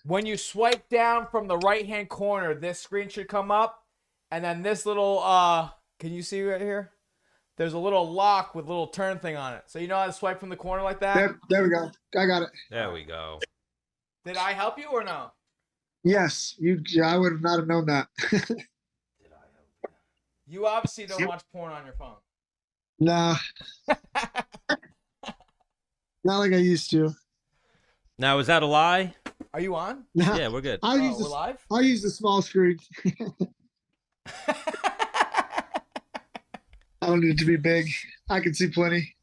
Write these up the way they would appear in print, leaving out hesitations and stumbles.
When you swipe down from the right-hand corner, this screen should come up, and then this little, can you see right here? There's a little lock with a little turn thing on it. So you know how to swipe from the corner like that? There we go. I got it. There we go. Did I help you or no? Yes, I would not have known that. Did I help you? You obviously don't watch porn on your phone. Nah. Not like I used to. Now, is that a lie? Are you on? Nah. Yeah, we're good. We're live? I'll use the small screen. I don't need it to be big. I can see plenty.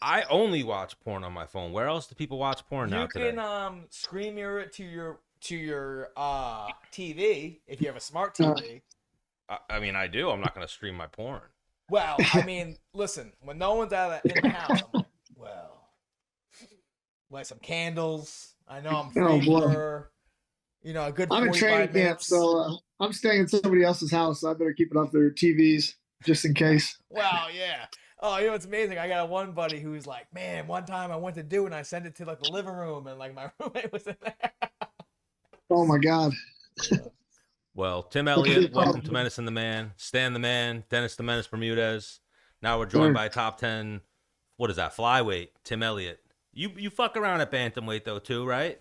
I only watch porn on my phone. Where else do people watch porn now today? You can screen mirror it to your TV if you have a smart TV. I mean, I do. I'm not going to stream my porn. Well, I mean, listen, when no one's in the house, I'm like, well, light some candles. I know I'm free for, a good 45 I'm in training camp, so I'm staying in somebody else's house, so I better keep it off their TVs just in case. Wow, yeah. Oh, you know what's amazing? I got one buddy who's like, man, one time I went to do it and I sent it to like the living room and like my roommate was in there. Oh my God. Well, Tim Elliott, welcome to Menace and the Man. Stan the Man, Dennis the Menace Bermudez. Now we're joined by top 10, what is that, flyweight, Tim Elliott. You fuck around at bantamweight though too, right?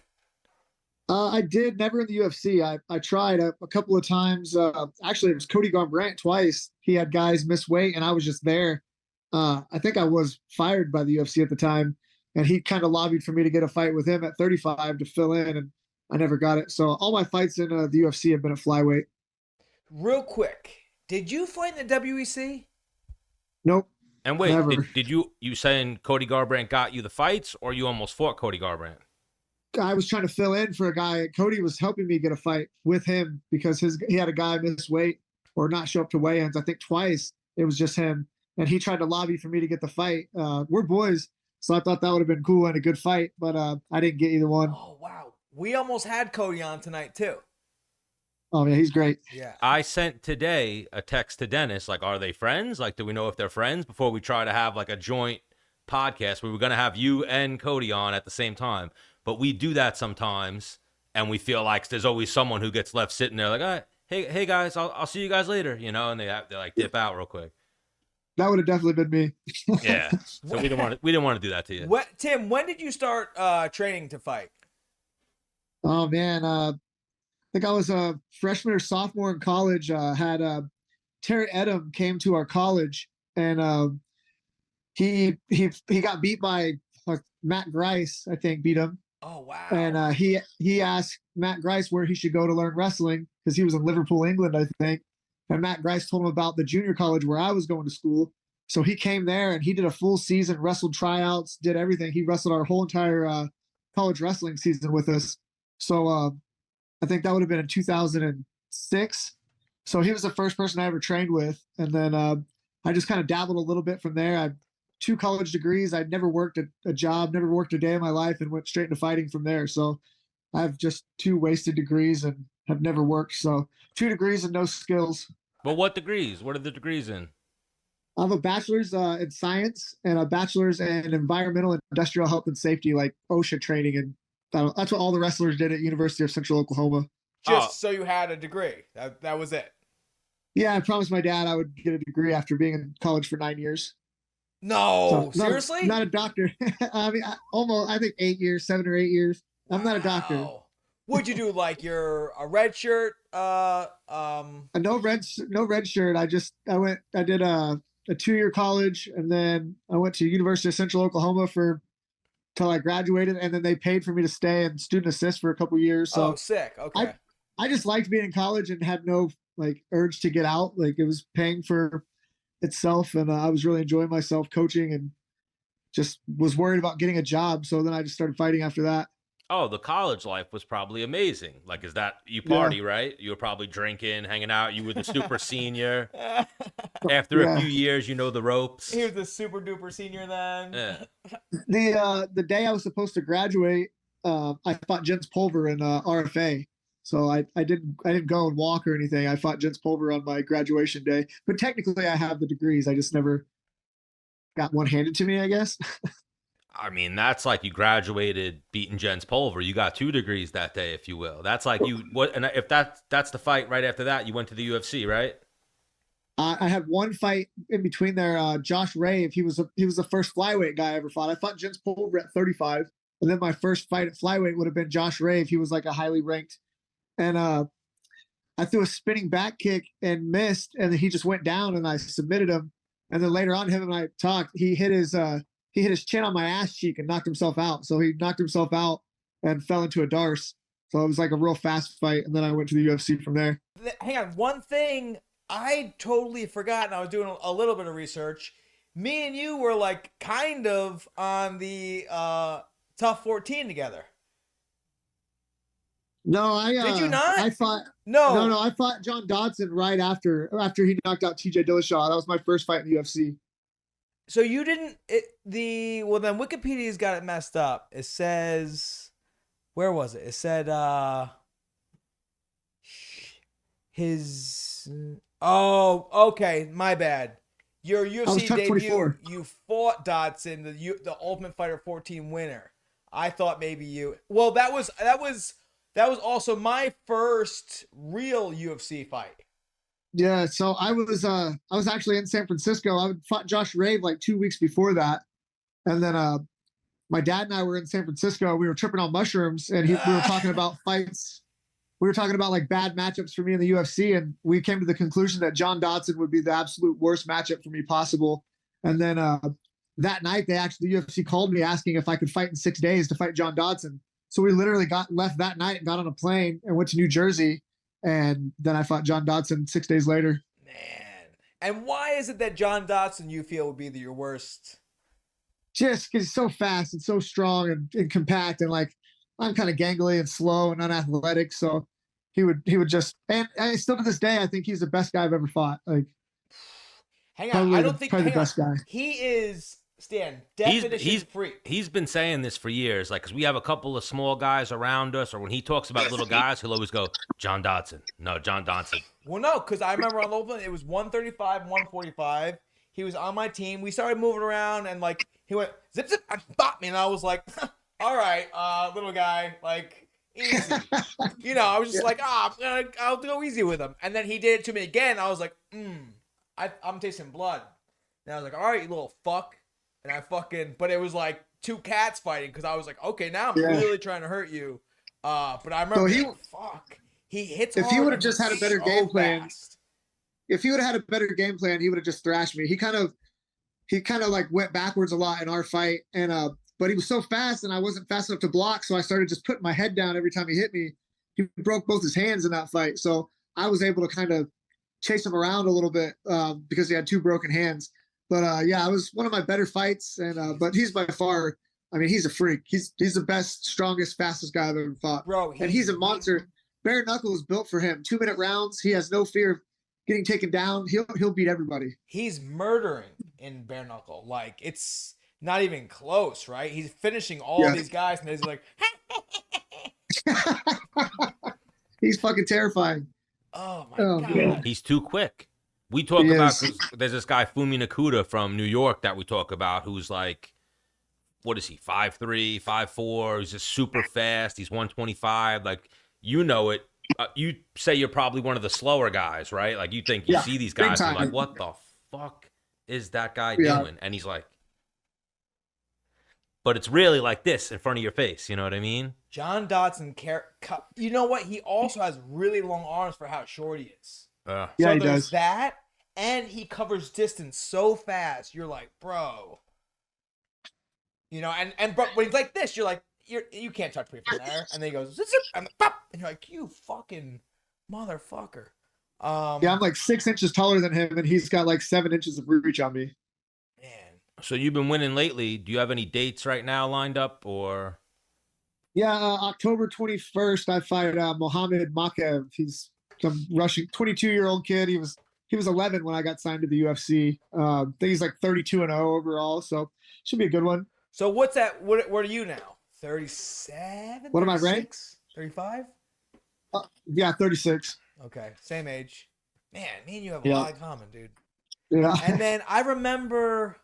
I did, never in the UFC. I tried a couple of times. Actually, it was Cody Garbrandt twice. He had guys miss weight and I was just there. I think I was fired by the UFC at the time, and he kind of lobbied for me to get a fight with him at 35 to fill in, and I never got it. So all my fights in the UFC have been at flyweight. Real quick, did you fight in the WEC? Nope. And wait, did you saying Cody Garbrandt got you the fights, or you almost fought Cody Garbrandt? I was trying to fill in for a guy. Cody was helping me get a fight with him because he had a guy miss weight or not show up to weigh-ins. I think twice it was just him. And he tried to lobby for me to get the fight. We're boys, so I thought that would have been cool and a good fight, but I didn't get either one. Oh, wow. We almost had Cody on tonight, too. Oh, yeah, he's great. Yeah. I sent today a text to Dennis, like, are they friends? Like, do we know if they're friends before we try to have, like, a joint podcast? We were going to have you and Cody on at the same time, but we do that sometimes, and we feel like there's always someone who gets left sitting there like, all right, hey guys, I'll see you guys later, and they like dip out real quick. That would have definitely been me. Yeah. So we didn't want to do that to you. Tim, when did you start training to fight? Oh man, I think I was a freshman or sophomore in college. Had Terry Etim came to our college, and he got beat by Matt Grice. I think beat him. Oh wow. And he asked Matt Grice where he should go to learn wrestling because he was in Liverpool, England, I think. And Matt Grice told him about the junior college where I was going to school. So he came there and he did a full season, wrestled tryouts, did everything. He wrestled our whole entire college wrestling season with us. So I think that would have been in 2006. So he was the first person I ever trained with. And then I just kind of dabbled a little bit from there. I have 2 college degrees. I'd never worked a job, never worked a day in my life, and went straight into fighting from there. So I have just 2 wasted degrees and have never worked. So 2 degrees and no skills. But what degrees? What are the degrees in? I have a bachelor's in science and a bachelor's in environmental and industrial health and safety, like OSHA training. And that's what all the wrestlers did at University of Central Oklahoma. Just so you had a degree. That was it. Yeah, I promised my dad I would get a degree after being in college for 9 years. No, so, seriously? Not a doctor. I mean, I think 8 years, 7 or 8 years. I'm not a doctor. What'd you do? Like a red shirt? No red shirt. I did a 2-year college, and then I went to University of Central Oklahoma till I graduated, and then they paid for me to stay and student assist for a couple years. So sick. Okay. I just liked being in college and had no urge to get out. Like, it was paying for itself, and I was really enjoying myself coaching, and just was worried about getting a job. So then I just started fighting after that. Oh, the college life was probably amazing. Like, is that you party, right? You were probably drinking, hanging out. You were the super senior. After a few years, you know the ropes. He was the super duper senior then. Yeah. The day I was supposed to graduate, I fought Jens Pulver in RFA. So I didn't go and walk or anything. I fought Jens Pulver on my graduation day. But technically I have the degrees. I just never got one handed to me, I guess. I mean, that's like you graduated beating Jens Pulver. You got 2 degrees that day, if you will. That's like you what? And if that's the fight right after that, you went to the UFC, right? I had one fight in between there. Josh Rave, he was the first flyweight guy I ever fought. I fought Jens Pulver at 35, and then my first fight at flyweight would have been Josh Rave. He was like a highly ranked, and I threw a spinning back kick and missed, and then he just went down, and I submitted him. And then later on, him and I talked. He hit his chin on my ass cheek and knocked himself out. So he knocked himself out and fell into a darce. So it was like a real fast fight, and then I went to the UFC from there. Hang on, one thing I totally forgot, and I was doing a little bit of research. Me and you were like kind of on the Tough 14 together. No, Did you not? I fought No. I fought John Dodson right after he knocked out TJ Dillashaw. That was my first fight in the UFC. So you didn't well then Wikipedia's got it messed up. It says, where was it? It said okay, my bad. Your UFC debut, 24. you fought Dodson, the Ultimate Fighter 14 winner. I thought maybe you. Well, that was also my first real UFC fight. Yeah, so I was actually in San Francisco. I fought Josh Rave like 2 weeks before that, and then my dad and I were in San Francisco. We were tripping on mushrooms, and we were talking about fights. We were talking about like bad matchups for me in the UFC, and we came to the conclusion that John Dodson would be the absolute worst matchup for me possible. And then that night, the UFC called me asking if I could fight in 6 days to fight John Dodson. So we literally left that night and got on a plane and went to New Jersey. And then I fought John Dodson 6 days later. Man. And why is it that John Dodson you feel would be your worst? Just because he's so fast and so strong and compact, and like I'm kind of gangly and slow and unathletic. So he would just, and still to this day, I think he's the best guy I've ever fought. Like, hang on, I don't think probably the best guy. He is, Stan, definition free. He's been saying this for years, like, because we have a couple of small guys around us, or when he talks about little guys, he'll always go, John Dodson. No, John Dodson. Well, no, because I remember on the open, it was 135, 145. He was on my team. We started moving around, and like he went zip zip and bop me, and I was like, all right, little guy, like easy. I was just like, I'll go easy with him. And then he did it to me again. I was like, I'm tasting blood. And I was like, all right, you little fuck. And I but it was like two cats fighting, because I was like, okay, now I'm really trying to hurt you. But I remember, he hits hard. If he would have just had a better game plan, fast. If he would have had a better game plan, he would have just thrashed me. He kind of like went backwards a lot in our fight, and but he was so fast, and I wasn't fast enough to block, so I started just putting my head down every time he hit me. He broke both his hands in that fight, so I was able to kind of chase him around a little bit because he had two broken hands. But yeah, it was one of my better fights, and but he's by far, I mean, he's a freak. He's the best, strongest, fastest guy I've ever fought. Bro, and he's a monster. Bare Knuckle is built for him. 2-minute rounds. He has no fear of getting taken down. He'll beat everybody. He's murdering in Bare Knuckle. Like, it's not even close, right? He's finishing all these guys, and he's like, he's fucking terrifying. Oh my God. He's too quick. We talk about, there's this guy Fumi Nakuda from New York that we talk about, who's like, what is he, 5'3", 5'4", he's just super fast, he's 125, like, you know it. You say you're probably one of the slower guys, right? Like, you think you see these guys and you're like, what the fuck is that guy doing? And he's like, but it's really like this in front of your face, you know what I mean? John Dodson, you know what? He also has really long arms for how short he is. Yeah, so he there's does. that, and he covers distance so fast. You're like, bro. And bro, when he's like this, you're like, you can't touch me from there. And then he goes, zip, zip, and pop, and you're like, you fucking motherfucker. Yeah, I'm like 6 inches taller than him, and he's got like 7 inches of reach on me. Man. So you've been winning lately. Do you have any dates right now lined up, or? Yeah, October 21st, I fight Muhammad Mokaev. He's some Russian 22-year-old kid. He was 11 when I got signed to the UFC. I think he's like 32-0 overall, so should be a good one. So what's that? What are you now? 37? What am I ranked? 35? Yeah, 36. Okay, same age. Man, me and you have a lot in common, dude. Yeah. And then I remember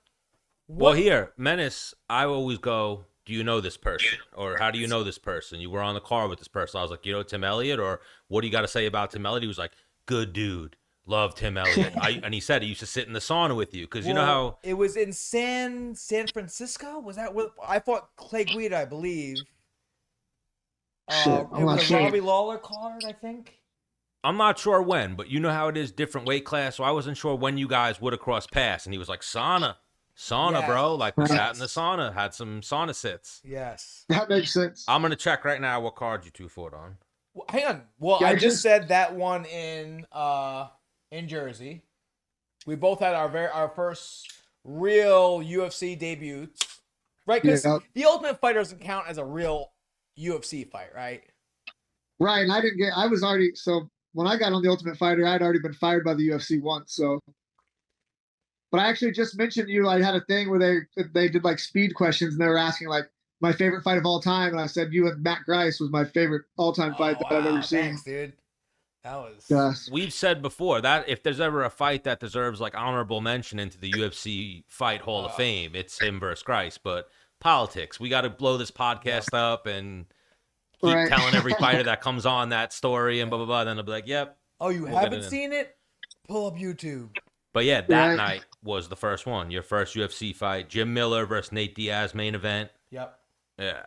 Well, here, Menace, I always go, do you know this person? Or how do you know this person? You were on the car with this person. I was like, you know Tim Elliott? Or what do you got to say about Tim Elliott? He was like, good dude. Love Tim Elliott. And he said he used to sit in the sauna with you. Because you know how... It was in San Francisco? Was that what... I fought Clay Guida, I believe. Shit, it was a Robbie Lawler card, I think. I'm not sure when, but you know how it is, different weight class. So I wasn't sure when you guys would have crossed paths. And he was like, sauna, Yes. bro. Like, we sat in the sauna, had some sauna sits. Yes. That makes sense. I'm going to check right now what card you two fought on. Well, hang on. Well, Yeah, I just said that one in Jersey. We both had our first real UFC debuts, right? Because the Ultimate Fighter doesn't count as a real UFC fight, right? Right, and I was already, so when I got on the Ultimate Fighter, I'd already been fired by the UFC once, so. But I actually just mentioned to you, I had a thing where they did like speed questions, and they were asking like my favorite fight of all time, and I said you and Matt Grice was my favorite all-time fight that I've ever seen. Thanks, dude. That was... Yes. We've said before that if there's ever a fight that deserves like honorable mention into the UFC Fight Hall of Fame, it's him versus Grice. But politics, we got to blow this podcast up and keep telling every fighter that comes on that story and blah, blah, blah. Then they'll be like, yep. Oh, you haven't seen it? Pull up YouTube. But yeah, that night was the first one. Your first UFC fight. Jim Miller versus Nate Diaz main event. Yep. Yeah.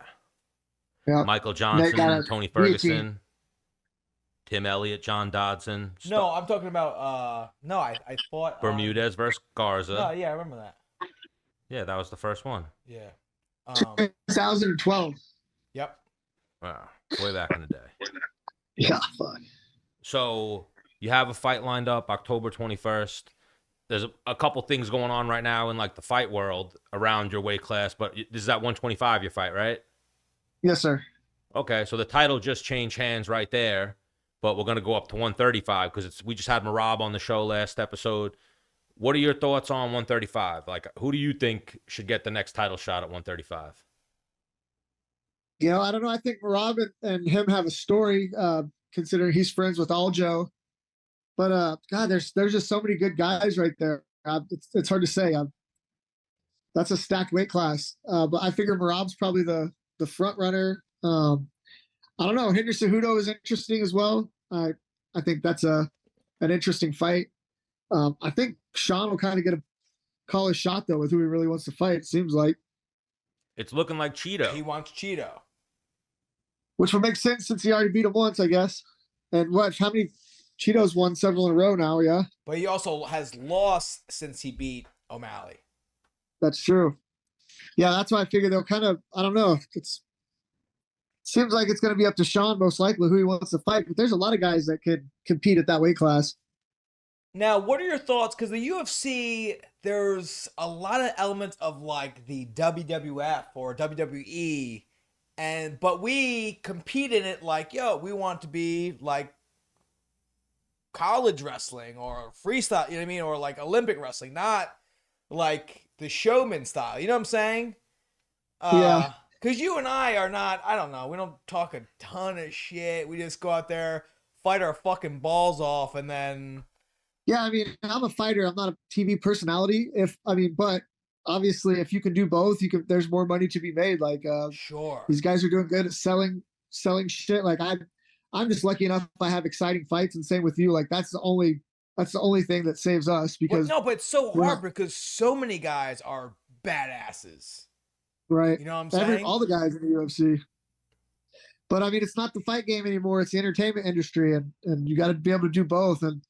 Yep. Michael Johnson, Tony Ferguson. Tim Elliott, John Dodson. No, I'm talking about, I fought... Bermudez versus Garza. Oh, yeah, I remember that. Yeah, that was the first one. Yeah. 2012. Yep. Wow. Way back in the day. Yeah, fuck. So you have a fight lined up October 21st. There's a couple things going on right now in like the fight world around your weight class, but this is at 125 your fight, right? Yes, sir. Okay, so the title just changed hands right there, but we're going to go up to 135 because we just had Merab on the show last episode. What are your thoughts on 135? Like, who do you think should get the next title shot at 135? You know, I don't know. I think Merab and him have a story, considering he's friends with Aljo. But God, there's just so many good guys right there. It's hard to say. That's a stacked weight class. But I figure Merab's probably the front runner. I don't know. Henry Cejudo is interesting as well. I think that's an interesting fight. I think Sean will kind of call his shot though with who he really wants to fight. It seems like it's looking like Cheeto. He wants Cheeto, which would make sense since he already beat him once, I guess. And how many Cheeto's won several in a row now? Yeah, but he also has lost since he beat O'Malley. That's true. Yeah, that's why I figure they'll kind of. I don't know. Seems like it's going to be up to Sean most likely who he wants to fight. But there's a lot of guys that could compete at that weight class. Now, what are your thoughts? Because the UFC, there's a lot of elements of like the WWF or WWE, but we compete in it like, yo, we want to be like college wrestling or freestyle, you know what I mean? Or like Olympic wrestling, not like the showman style. You know what I'm saying? Yeah. Because you and I are not, I don't know, we don't talk a ton of shit. We just go out there, fight our fucking balls off, and then... Yeah, I mean, I'm a fighter. I'm not a TV personality. But obviously, if you can do both, there's more money to be made. Like, sure, these guys are doing good at selling shit. Like, I'm just lucky enough if I have exciting fights, and same with you. Like, that's the only thing that saves us because but it's so hard because so many guys are badasses. Right. You know what I'm saying? All the guys in the UFC. But I mean, it's not the fight game anymore. It's the entertainment industry, and you got to be able to do both. And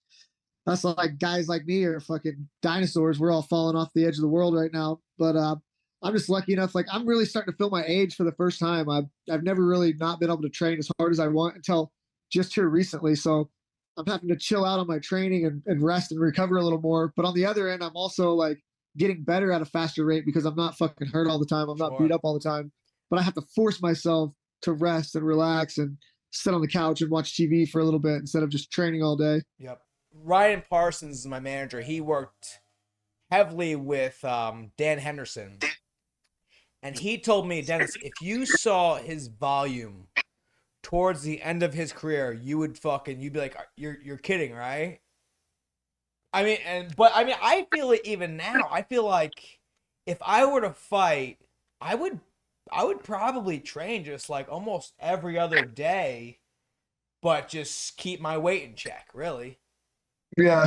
that's like guys like me are fucking dinosaurs. We're all falling off the edge of the world right now. But I'm just lucky enough. Like, I'm really starting to feel my age for the first time. I've never really not been able to train as hard as I want until just here recently. So I'm having to chill out on my training and rest and recover a little more. But on the other end, I'm also like getting better at a faster rate because I'm not fucking hurt all the time. I'm not beat up all the time. But I have to force myself to rest and relax and sit on the couch and watch TV for a little bit instead of just training all day. Yep. Ryan Parsons is my manager. He worked heavily with Dan Henderson. And he told me, Dennis, if you saw his volume towards the end of his career, you'd be like, you're kidding, right? I mean, I feel it even now. I feel like if I were to fight, I would probably train just like almost every other day, but just keep my weight in check, really. Yeah.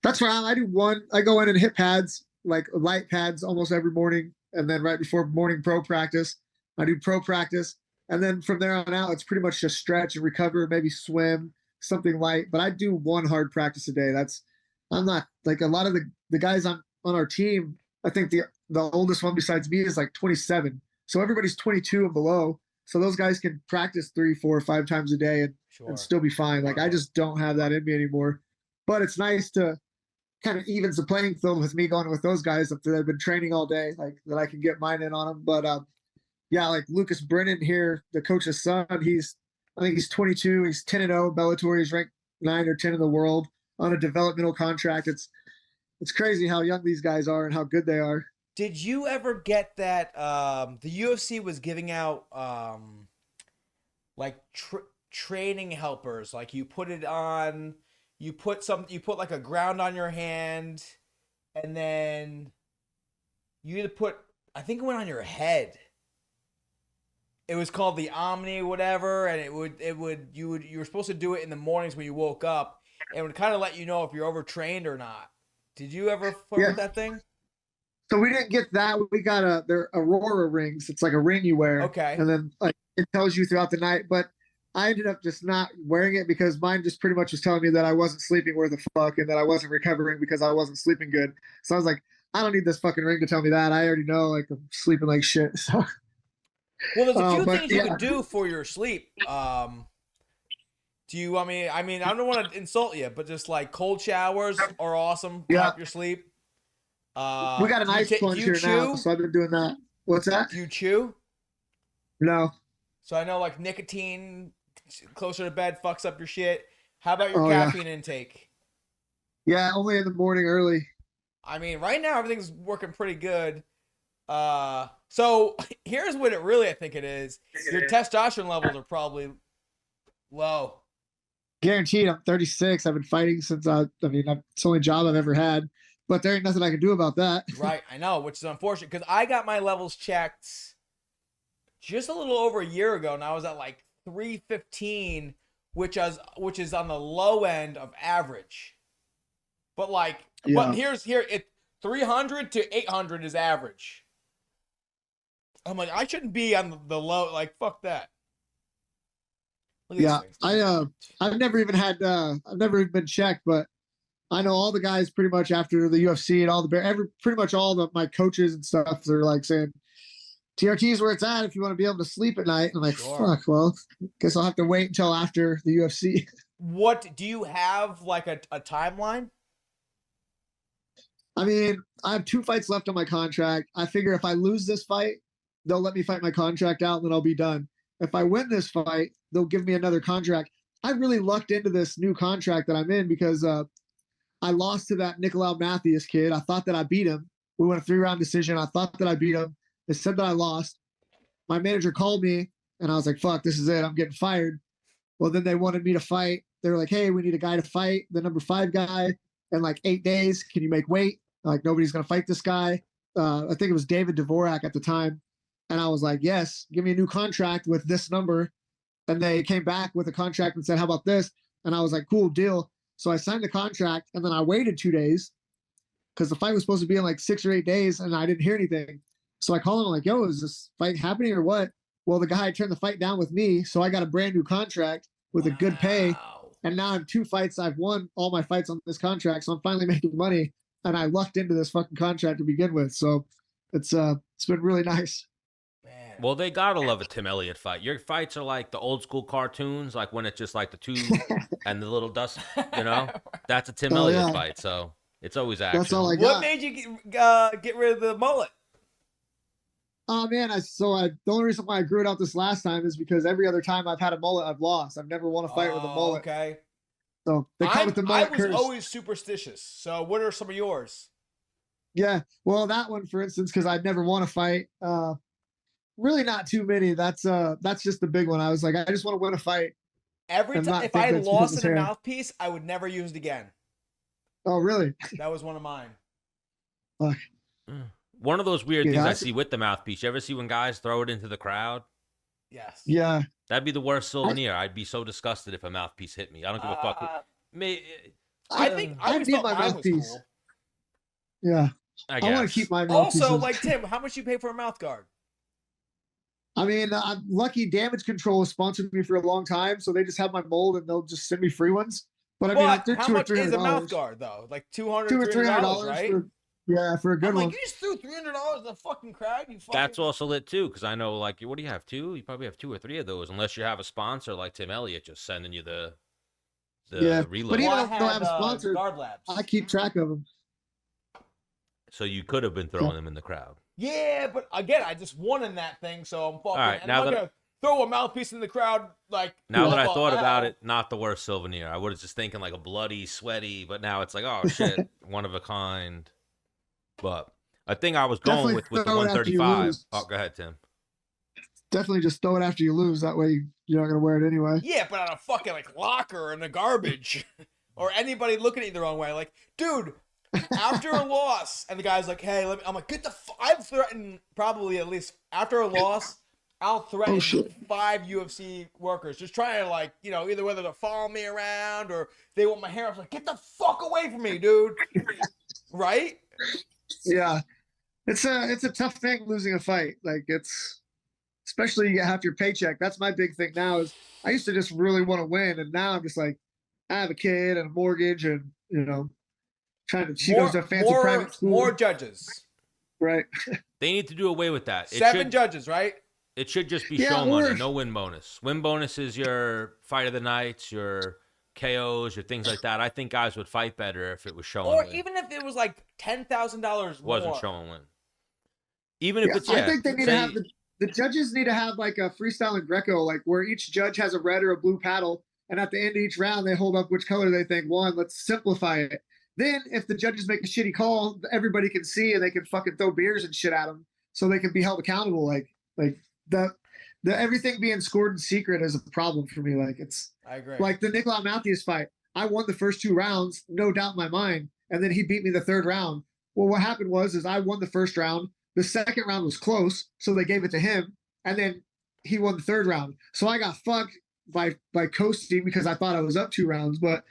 That's why I do one. I go in and hit pads, like light pads almost every morning. And then right before morning pro practice, I do pro practice. And then from there on out, it's pretty much just stretch and recover, maybe swim, something light. But I do one hard practice a day. I'm not like a lot of the guys on our team. I think the oldest one besides me is like 27. So everybody's 22 and below. So those guys can practice 3, 4, 5 times a day and still be fine. Like I just don't have that in me anymore. But it's nice to kind of evens the playing field with me going with those guys that have been training all day, like that I can get mine in on them. But yeah, like Lucas Brennan here, the coach's son, I think he's 22. He's 10-0 Bellator. He's ranked 9 or 10 in the world on a developmental contract. It's crazy how young these guys are and how good they are. Did you ever get that the UFC was giving out like training helpers? Like you put it on, you put like a ground on your hand, and then you either put, I think it went on your head. It was called the Omni whatever, and you were supposed to do it in the mornings when you woke up, and it would kind of let you know if you're overtrained or not. Did you ever fuck with that thing? So we didn't get that. We got they're Aurora rings. It's like a ring you wear. Okay. And then like it tells you throughout the night. But I ended up just not wearing it because mine just pretty much was telling me that I wasn't sleeping worth a fuck and that I wasn't recovering because I wasn't sleeping good. So I was like, I don't need this fucking ring to tell me that. I already know like I'm sleeping like shit. So well, there's a few things you can do for your sleep. Do you? I mean, I don't want to insult you, but just like cold showers are awesome to help your sleep. We got an ice plunge here now, so I've been doing that. What's that? Do you chew? No. So I know like nicotine closer to bed fucks up your shit. How about your caffeine intake? Yeah, only in the morning early. I mean, right now everything's working pretty good. So here's what it really I think it is. Your testosterone levels are probably low. Guaranteed. I'm 36. I've been fighting since it's the only job I've ever had. But there ain't nothing I can do about that. Right, I know, which is unfortunate because I got my levels checked just a little over a year ago, and I was at like 315, which is on the low end of average. But like, but here 300 to 800 is average. I'm like, I shouldn't be on the low. Like, fuck that. Yeah, I've never even had I've never even been checked, but I know all the guys pretty much after the UFC and all pretty much all my coaches and stuff, they're like saying TRT is where it's at if you want to be able to sleep at night. And I'm like, fuck, well, guess I'll have to wait until after the UFC. What do you have like a timeline? I mean, I have 2 fights left on my contract. I figure if I lose this fight, they'll let me fight my contract out and then I'll be done. If I win this fight, they'll give me another contract. I really lucked into this new contract that I'm in because I lost to that Nicolau Matthews kid. I thought that I beat him. We went a 3-round decision. I thought that I beat him. They said that I lost. My manager called me, and I was like, fuck, this is it. I'm getting fired. Well, then they wanted me to fight. They were like, hey, we need a guy to fight, the number 5 guy, in like 8 days. Can you make weight? Like, nobody's going to fight this guy. I think it was David Dvorak at the time. And I was like, yes, give me a new contract with this number. And they came back with a contract and said, how about this? And I was like, cool, deal. So I signed the contract, and then I waited 2 days because the fight was supposed to be in like 6 or 8 days, and I didn't hear anything. So I called him like, yo, is this fight happening or what? Well, the guy turned the fight down with me, so I got a brand new contract with a good pay. And now I have 2 fights. I've won all my fights on this contract, so I'm finally making money. And I lucked into this fucking contract to begin with. So it's been really nice. Man. Well, they gotta love a Tim Elliott fight. Your fights are like the old school cartoons, like when it's just like the 2 and the little dust, you know? That's a Tim Elliott fight, so it's always action. That's all I got. What made you get rid of the mullet? Oh man, the only reason why I grew it out this last time is because every other time I've had a mullet, I've lost. I've never won a fight with a mullet. Okay. So they come with the mullet I was curse. always superstitious. So what are some of yours? Yeah, well, that one, for instance, because I'd never won a fight. Really, not too many. That's just the big one. I was like, I just want to win a fight. Every time, if I lost in a mouthpiece, I would never use it again. Oh, really? That was one of mine. Fuck. One of those weird things Yeah, I see with the mouthpiece. You ever see when guys throw it into the crowd? Yes. yeah. That'd be the worst souvenir. I'd be so disgusted if a mouthpiece hit me. I don't give a fuck. I think I always need thought my mine was mouthpiece. cool. Yeah, I I want guess. to keep my mouthpieces. Also, like Tim, how much you pay for a mouth guard? I mean, I'm lucky. Damage Control has sponsored me for a long time, so they just have my mold and they'll just send me free ones. But I mean, But they're how $200 or much is a mouth $300. guard though? Like $200, $200 or $300, $300 right? for a good I'm one. like, you just threw $300 in the fucking crowd. You fucking. That's also lit too, because I know, like, what do you have? 2? You probably have 2 or 3 of those, unless you have a sponsor like Tim Elliott just sending you the reload. But even Well, I if I don't have a had, sponsor, Guard Labs. I keep track of them. So you could have been throwing them in the crowd. Yeah, but again, I just won in that thing, so I'm fucking. All right, and now I'm not that- gonna throw a mouthpiece in the crowd like. Now that I fuck thought about hell. it, not the worst souvenir. I was just thinking like a bloody, sweaty, but now it's like, oh shit, one of a kind. But a thing I was going Definitely with the throw it after you 135. lose. Oh, go ahead, Tim. Definitely just throw it after you lose. That way you're not gonna wear it anyway. Yeah, but on a fucking like locker in the garbage, or anybody looking at you the wrong way, like, dude. After a loss, and the guy's like, "Hey, let me." I'm like, "Get the." I've threatened probably at least after a loss. I'll threaten 5 UFC workers, just trying to like, either whether to follow me around or they want my hair. I was like, "Get the fuck away from me, dude!" Right? Yeah, it's a tough thing losing a fight. Like it's, especially you get half your paycheck. That's my big thing now. Is I used to just really want to win, and now I'm just like, I have a kid and a mortgage, and she goes to a fancy private school. More judges. Right. They need to do away with that. 7 judges, right? It should just be Yeah, show or- money, no win bonus. Win bonus is your fight of the nights, your KOs, your things like that. I think guys would fight better if it was showing Or win. even if it was like $10,000 more. Wasn't showing win. Even if it's I think they need to say- have the judges need to have like a freestyle and Greco, like where each judge has a red or a blue paddle, and at the end of each round they hold up which color they think won. Let's simplify it. Then, if the judges make a shitty call, everybody can see and they can fucking throw beers and shit at them, so they can be held accountable. Like the everything being scored in secret is a problem for me. Like I agree. like the Nicolas Matthews fight. I won the first 2 rounds, no doubt in my mind, and then he beat me the 3rd round. Well, what happened was I won the 1st round. The 2nd round was close, so they gave it to him, and then he won the 3rd round. So I got fucked by coasting because I thought I was up 2 rounds, but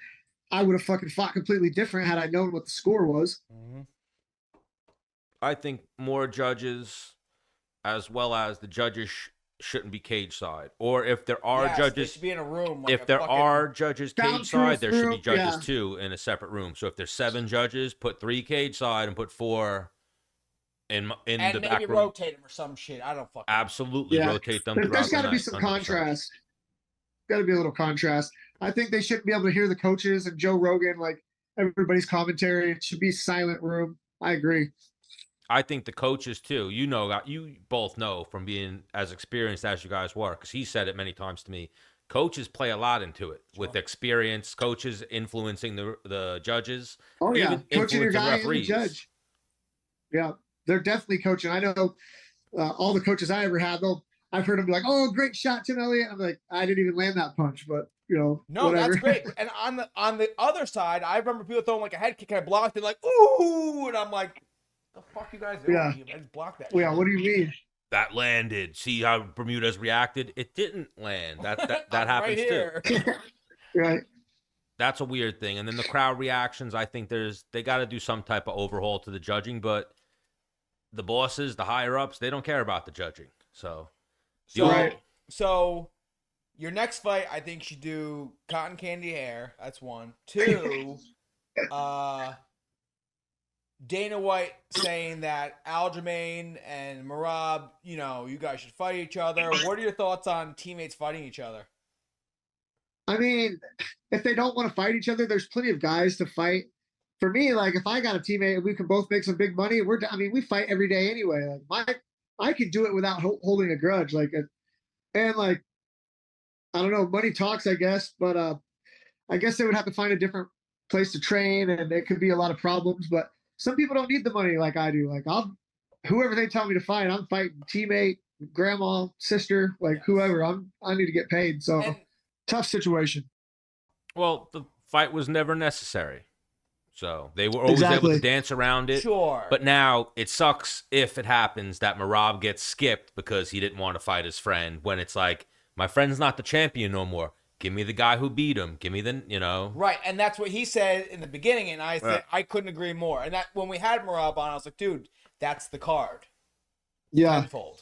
I would have fucking fought completely different had I known what the score was. Mm-hmm. I think more judges, as well as the judges, shouldn't be cage side. Or if there are Yes, judges, they should be in a room. Like if there are judges cage side, there should be room, judges yeah. too in a separate room. So if there's 7 judges, put 3 cage side and put 4 in and the maybe back room. rotate them or some shit. I don't fucking. Absolutely Yeah. rotate them. There's got to be night, some 100%. contrast. Got to be a little contrast. I think they shouldn't be able to hear the coaches and Joe Rogan, like everybody's commentary. It should be silent room. I agree. I think the coaches too. You both know from being as experienced as you guys were, because he said it many times to me. Coaches play a lot into it with experience. Coaches influencing the judges. Oh yeah, even coaching your influencing guy and the referees. judge. Yeah, they're definitely coaching. I know all the coaches I ever had. I've heard them be like, "Oh, great shot, Tim Elliott." I'm like, I didn't even land that punch, but No, whatever. that's great. And on the other side, I remember people throwing like a head kick. I blocked it, like ooh, and I'm like, "The fuck you guys doing? Yeah. I just blocked that." Yeah, shit. what do you mean? That landed. See how Bermuda's reacted? It didn't land. That I'm happens right too. here. Right. That's a weird thing. And then the crowd reactions, I think they got to do some type of overhaul to the judging, but the bosses, the higher ups, they don't care about the judging. So, So your next fight, I think, should do cotton candy hair. That's 1. 2, Dana White saying that Aljamain and Merab, you guys should fight each other. What are your thoughts on teammates fighting each other? I mean, if they don't want to fight each other, there's plenty of guys to fight. For me, like if I got a teammate and we can both make some big money, we fight every day anyway. Like I could do it without holding a grudge. And like, I don't know, money talks, I guess, but I guess they would have to find a different place to train, and it could be a lot of problems. But some people don't need the money like I do. Like whoever they tell me to fight, I'm fighting teammate, grandma, sister, like whoever. I need to get paid. So tough situation. well, the fight was never necessary. So they were always able to dance around it. Sure. But now it sucks if it happens that Merab gets skipped because he didn't want to fight his friend, when it's like, my friend's not the champion no more. Give me the guy who beat him. Give me the, Right, and that's what he said in the beginning, and I said I couldn't agree more. And that when we had Merab on, I was like, dude, that's the card. Yeah. Tenfold.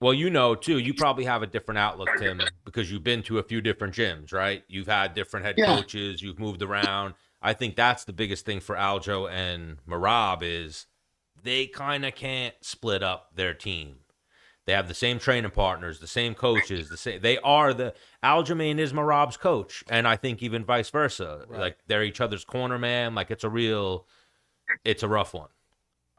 Well, too, you probably have a different outlook, Tim, because you've been to a few different gyms, right? You've had different head coaches. You've moved around. I think that's the biggest thing for Aljo and Merab is they kind of can't split up their team. They have the same training partners, the same coaches. They are Aljamain is Merab's coach, and I think even vice versa. Right. Like they're each other's corner man. Like it's a rough one.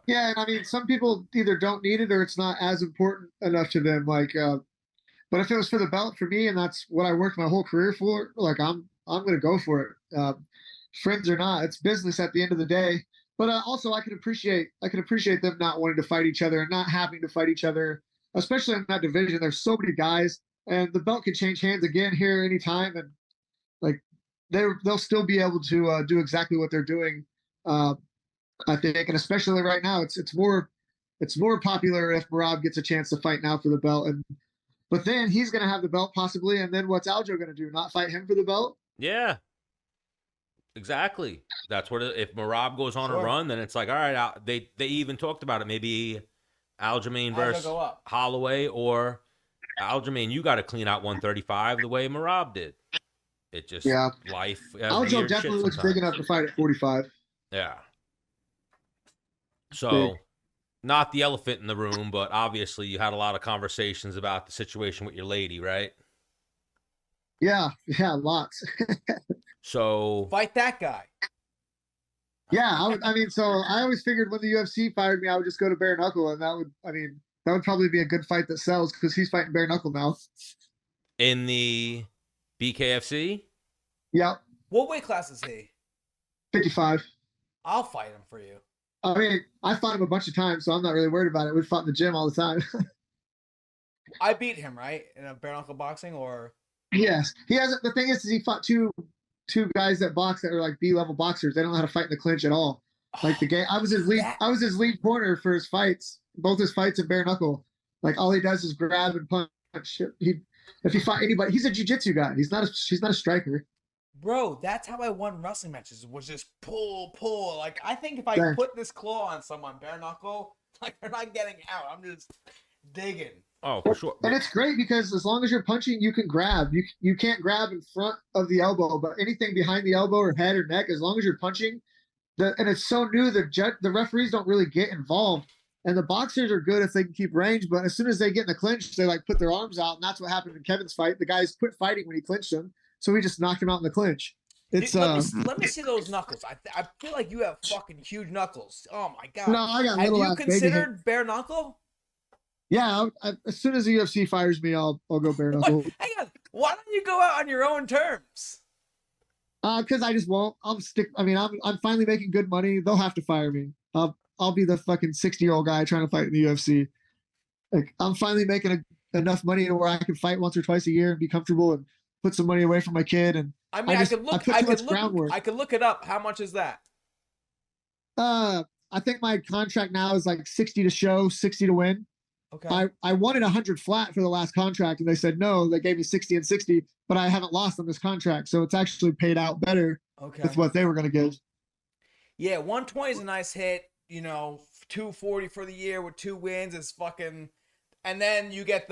Yeah, and I mean, some people either don't need it or it's not as important enough to them. Like, but if it was for the belt for me, and that's what I worked my whole career for, like I'm gonna go for it. Friends or not, it's business at the end of the day. But also, I can appreciate them not wanting to fight each other and not having to fight each other, especially in that division. There's so many guys, and the belt can change hands again here anytime, and like they'll still be able to do exactly what they're doing. I think, and especially right now, it's more popular if Merab gets a chance to fight now for the belt, but then he's going to have the belt possibly, and then what's Aljo going to do? Not fight him for the belt? Yeah. Exactly. That's what if Merab goes on a run, then it's like, all right, they even talked about it. Maybe Aljamain versus Holloway, or Aljamain, you got to clean out 135 the way Merab did. It just life. Aljo definitely looks big enough to fight at 45. Yeah. So, not the elephant in the room, but obviously you had a lot of conversations about the situation with your lady, right? Yeah, lots. So fight that guy. Yeah, I mean, so I always figured when the UFC fired me, I would just go to Bare Knuckle, and that would probably be a good fight that sells because he's fighting Bare Knuckle now. In the BKFC? Yep. What weight class is he? 55. I'll fight him for you. I mean, I fought him a bunch of times, so I'm not really worried about it. We fought in the gym all the time. I beat him, right? In a bare knuckle boxing, or? Yes. He hasn't. The thing is he fought two guys that box that are like B-level boxers. They don't know how to fight in the clinch at all. Like the game, I was his lead corner for his fights, both his fights in bare knuckle. Like all he does is grab and punch. If he fought anybody, he's a jiu-jitsu guy. He's not a striker. Bro, that's how I won wrestling matches. Was just pull. Like I think if I put this claw on someone bare knuckle, like they're not getting out. I'm just digging. Oh, for sure. And it's great because as long as you're punching, you can grab. You can't grab in front of the elbow, but anything behind the elbow or head or neck, as long as you're punching, and it's so new, the referees don't really get involved. And the boxers are good if they can keep range, but as soon as they get in the clinch, they like put their arms out, and that's what happened in Kevin's fight. The guys quit fighting when he clinched him, so he just knocked him out in the clinch. It's let me see those knuckles. I feel like you have fucking huge knuckles. Oh my god. No, I got little. Have you considered bare knuckle? Yeah, as soon as the UFC fires me, I'll go bare knuckle. Hang on, why don't you go out on your own terms? Because I just won't. I'll stick. I mean, I'm finally making good money. They'll have to fire me. I'll be the fucking 60-year-old guy trying to fight in the UFC. Like I'm finally making enough money to where I can fight once or twice a year and be comfortable and put some money away from my kid. And I mean, I could look it up. How much is that? I think my contract now is like 60 to show, 60 to win. Okay. I wanted 100 flat for the last contract, and they said no. They gave me 60 and 60, but I haven't lost on this contract, so it's actually paid out better with what they were going to give. Yeah, 120 is a nice hit. 240 for the year with 2 wins is fucking, and then you get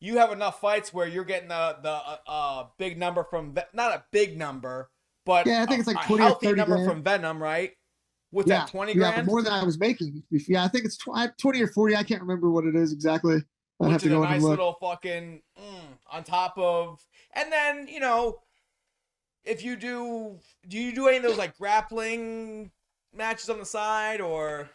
you have enough fights where you're getting the big number from not a big number, but yeah, I think it's like 20 a or healthy 30 number grand. from Venom, right? What's that, 20 grand? Yeah, more than I was making. Yeah, I think it's 20 or 40. I can't remember what it is exactly. I'd have to go a nice and look. Little fucking on top of, and then if you do you do any of those like grappling matches on the side or?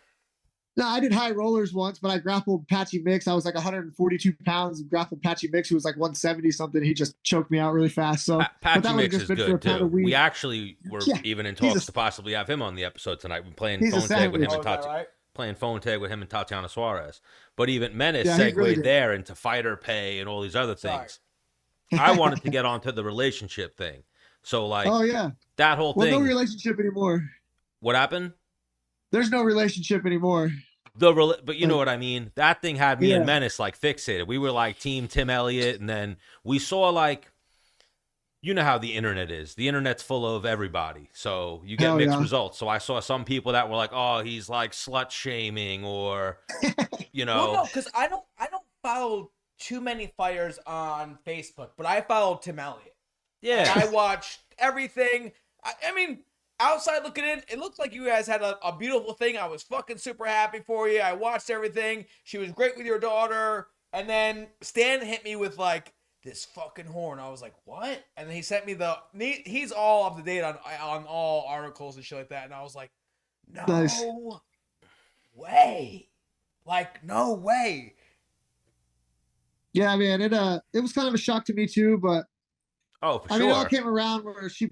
No, I did high rollers once, but I grappled Patchy Mix. I was like 142 pounds and grappled Patchy Mix, who was like 170 something. He just choked me out really fast. So Patchy Mix is good too. We actually were even in talks to possibly have him on the episode tonight. We're playing phone tag with him and Tatiana Suarez. But even Menace segued really there into fighter pay and all these other things. I wanted to get onto the relationship thing. So like, that whole thing. No relationship anymore. What happened? There's no relationship anymore. But you know what I mean? That thing had me and Yeah. Menace like fixated. We were like team Tim Elliott, and then we saw like, you know how the internet is. The internet's full of everybody, so you get Hell mixed yeah. results. So I saw some people that were like, "Oh, he's like slut shaming," or you know. Well, no, because I don't follow too many fighters on Facebook, but I follow Tim Elliott. Yeah. Like, I watched everything. I mean, outside looking in, it looked like you guys had a beautiful thing. I was fucking super happy for you. I watched everything. She was great with your daughter. And then Stan hit me with like this fucking horn. I was like, what? And then he sent me he's all up to date on all articles and shit like that. And I was like, no Nice. way. Like, no way. Yeah, man, it was kind of a shock to me too, but Oh, for I sure. mean, it all came around where she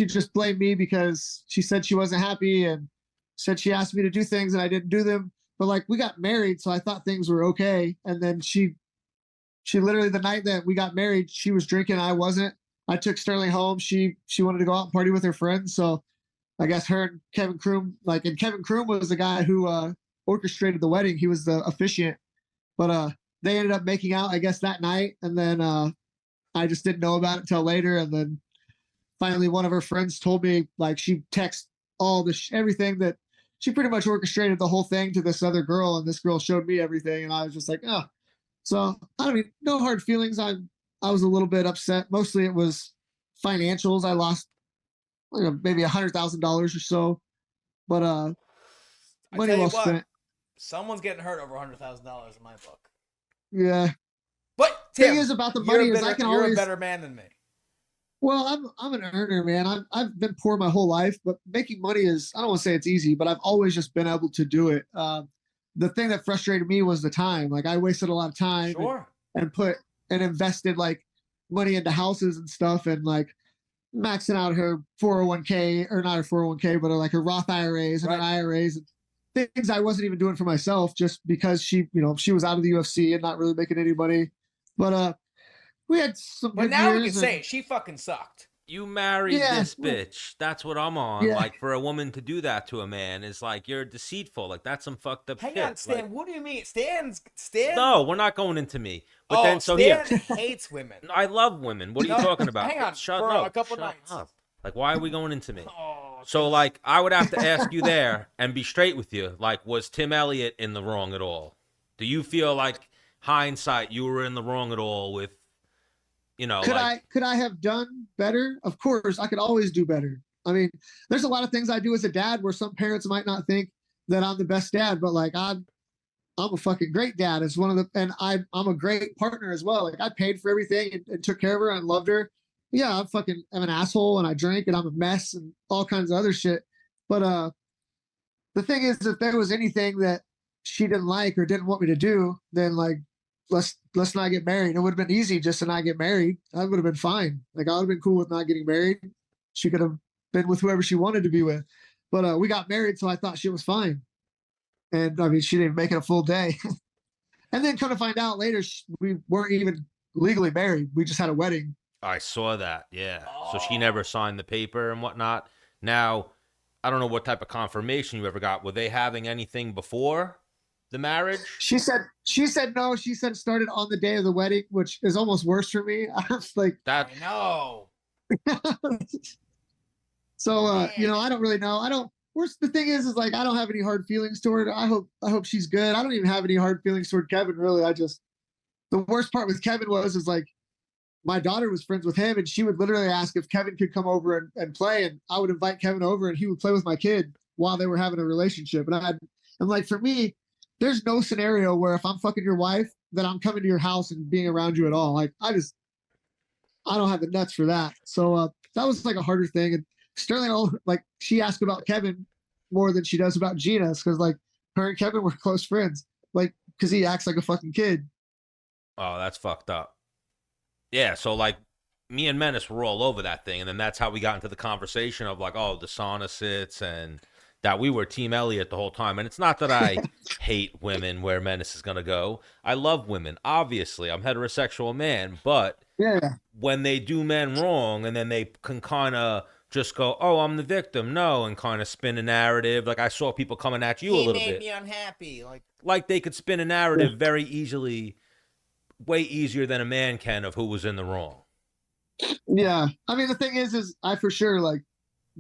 just blamed me because she said she wasn't happy and said she asked me to do things and I didn't do them. But like we got married, so I thought things were okay. And then she literally the night that we got married, she was drinking, I wasn't. I took Sterling home. She wanted to go out and party with her friends, so I guess her and Kevin Croom, and Kevin Croom was the guy who orchestrated the wedding. He was the officiant, but they ended up making out, I guess, that night, and then I just didn't know about it till later. And then finally, one of her friends told me, like, she texted all the everything that she pretty much orchestrated the whole thing to this other girl, and this girl showed me everything, and I was just like, oh. So I mean, no hard feelings. I was a little bit upset. Mostly it was financials. I lost maybe $100,000 or so, but I money tell you well what, spent. someone's getting hurt over $100,000 in my book. Yeah. But Tim, Thing is about the money is I can you're always. a better man than me. Well, I'm an earner, man. I've been poor my whole life, but making money is, I don't want to say it's easy, but I've always just been able to do it. The thing that frustrated me was the time. Like I wasted a lot of time Sure. and invested like money into houses and stuff, and like maxing out her 401k, or not her 401k, but like her Roth IRAs and her IRAs and things I wasn't even doing for myself just because she was out of the UFC and not really making any money. But we had some But good now we years can say it. She fucking sucked. You married Yeah. this bitch. That's what I'm on. Yeah. Like, for a woman to do that to a man is like, you're deceitful. Like, that's some fucked up Hang shit. on, Stan. Like, What do you mean? Stan? no, we're not going into me. But Oh, then, so Stan here. hates women. I love women. What are you No, talking about? hang on, Shut for up. a couple Shut nights. up. Like, why are we going into me? Oh, So, like, I would have to ask you there and be straight with you. Like, was Tim Elliott in the wrong at all? Do you feel like, hindsight, you were in the wrong at all with, Could I have done better? Of course, I could always do better. I mean, there's a lot of things I do as a dad where some parents might not think that I'm the best dad, but like I'm a fucking great dad. It's and I'm a great partner as well. Like I paid for everything and took care of her and loved her. Yeah, I'm an asshole and I drink and I'm a mess and all kinds of other shit. But the thing is, if there was anything that she didn't like or didn't want me to do, then like let's not get married. It would have been easy just to not get married. I would have been fine. Like I would have been cool with not getting married. She could have been with whoever she wanted to be with. But we got married, so I thought she was fine. And I mean, she didn't make it a full day. And then come to find out later, we weren't even legally married. We just had a wedding. I saw that, yeah. So she never signed the paper and whatnot. Now, I don't know what type of confirmation you ever got. Were they having anything before the marriage? She said no. She said it started on the day of the wedding, which is almost worse for me. I was like, That I know. So I don't really know. The thing is like I don't have any hard feelings toward her. I hope she's good. I don't even have any hard feelings toward Kevin, really. The worst part with Kevin is like my daughter was friends with him, and she would literally ask if Kevin could come over and play, and I would invite Kevin over and he would play with my kid while they were having a relationship. And like, for me, there's no scenario where if I'm fucking your wife that I'm coming to your house and being around you at all. Like I don't have the nuts for that. So that was like a harder thing. And Sterling, like she asked about Kevin more than she does about Gina, because like her and Kevin were close friends, like because he acts like a fucking kid. Oh, that's fucked up. Yeah, so like me and Menace were all over that thing, and then that's how we got into the conversation of like, oh, the sauna sits, and that we were Team Elliott the whole time. And it's not that I hate women where Menace is gonna go. I love women. Obviously, I'm a heterosexual man, but Yeah. when they do men wrong, and then they can kind of just go, "Oh, I'm the victim," no, and kind of spin a narrative. Like I saw people coming at you a little bit. He made me unhappy. Like they could spin a narrative very easily, way easier than a man can, of who was in the wrong. Yeah. I mean, the thing is I for sure like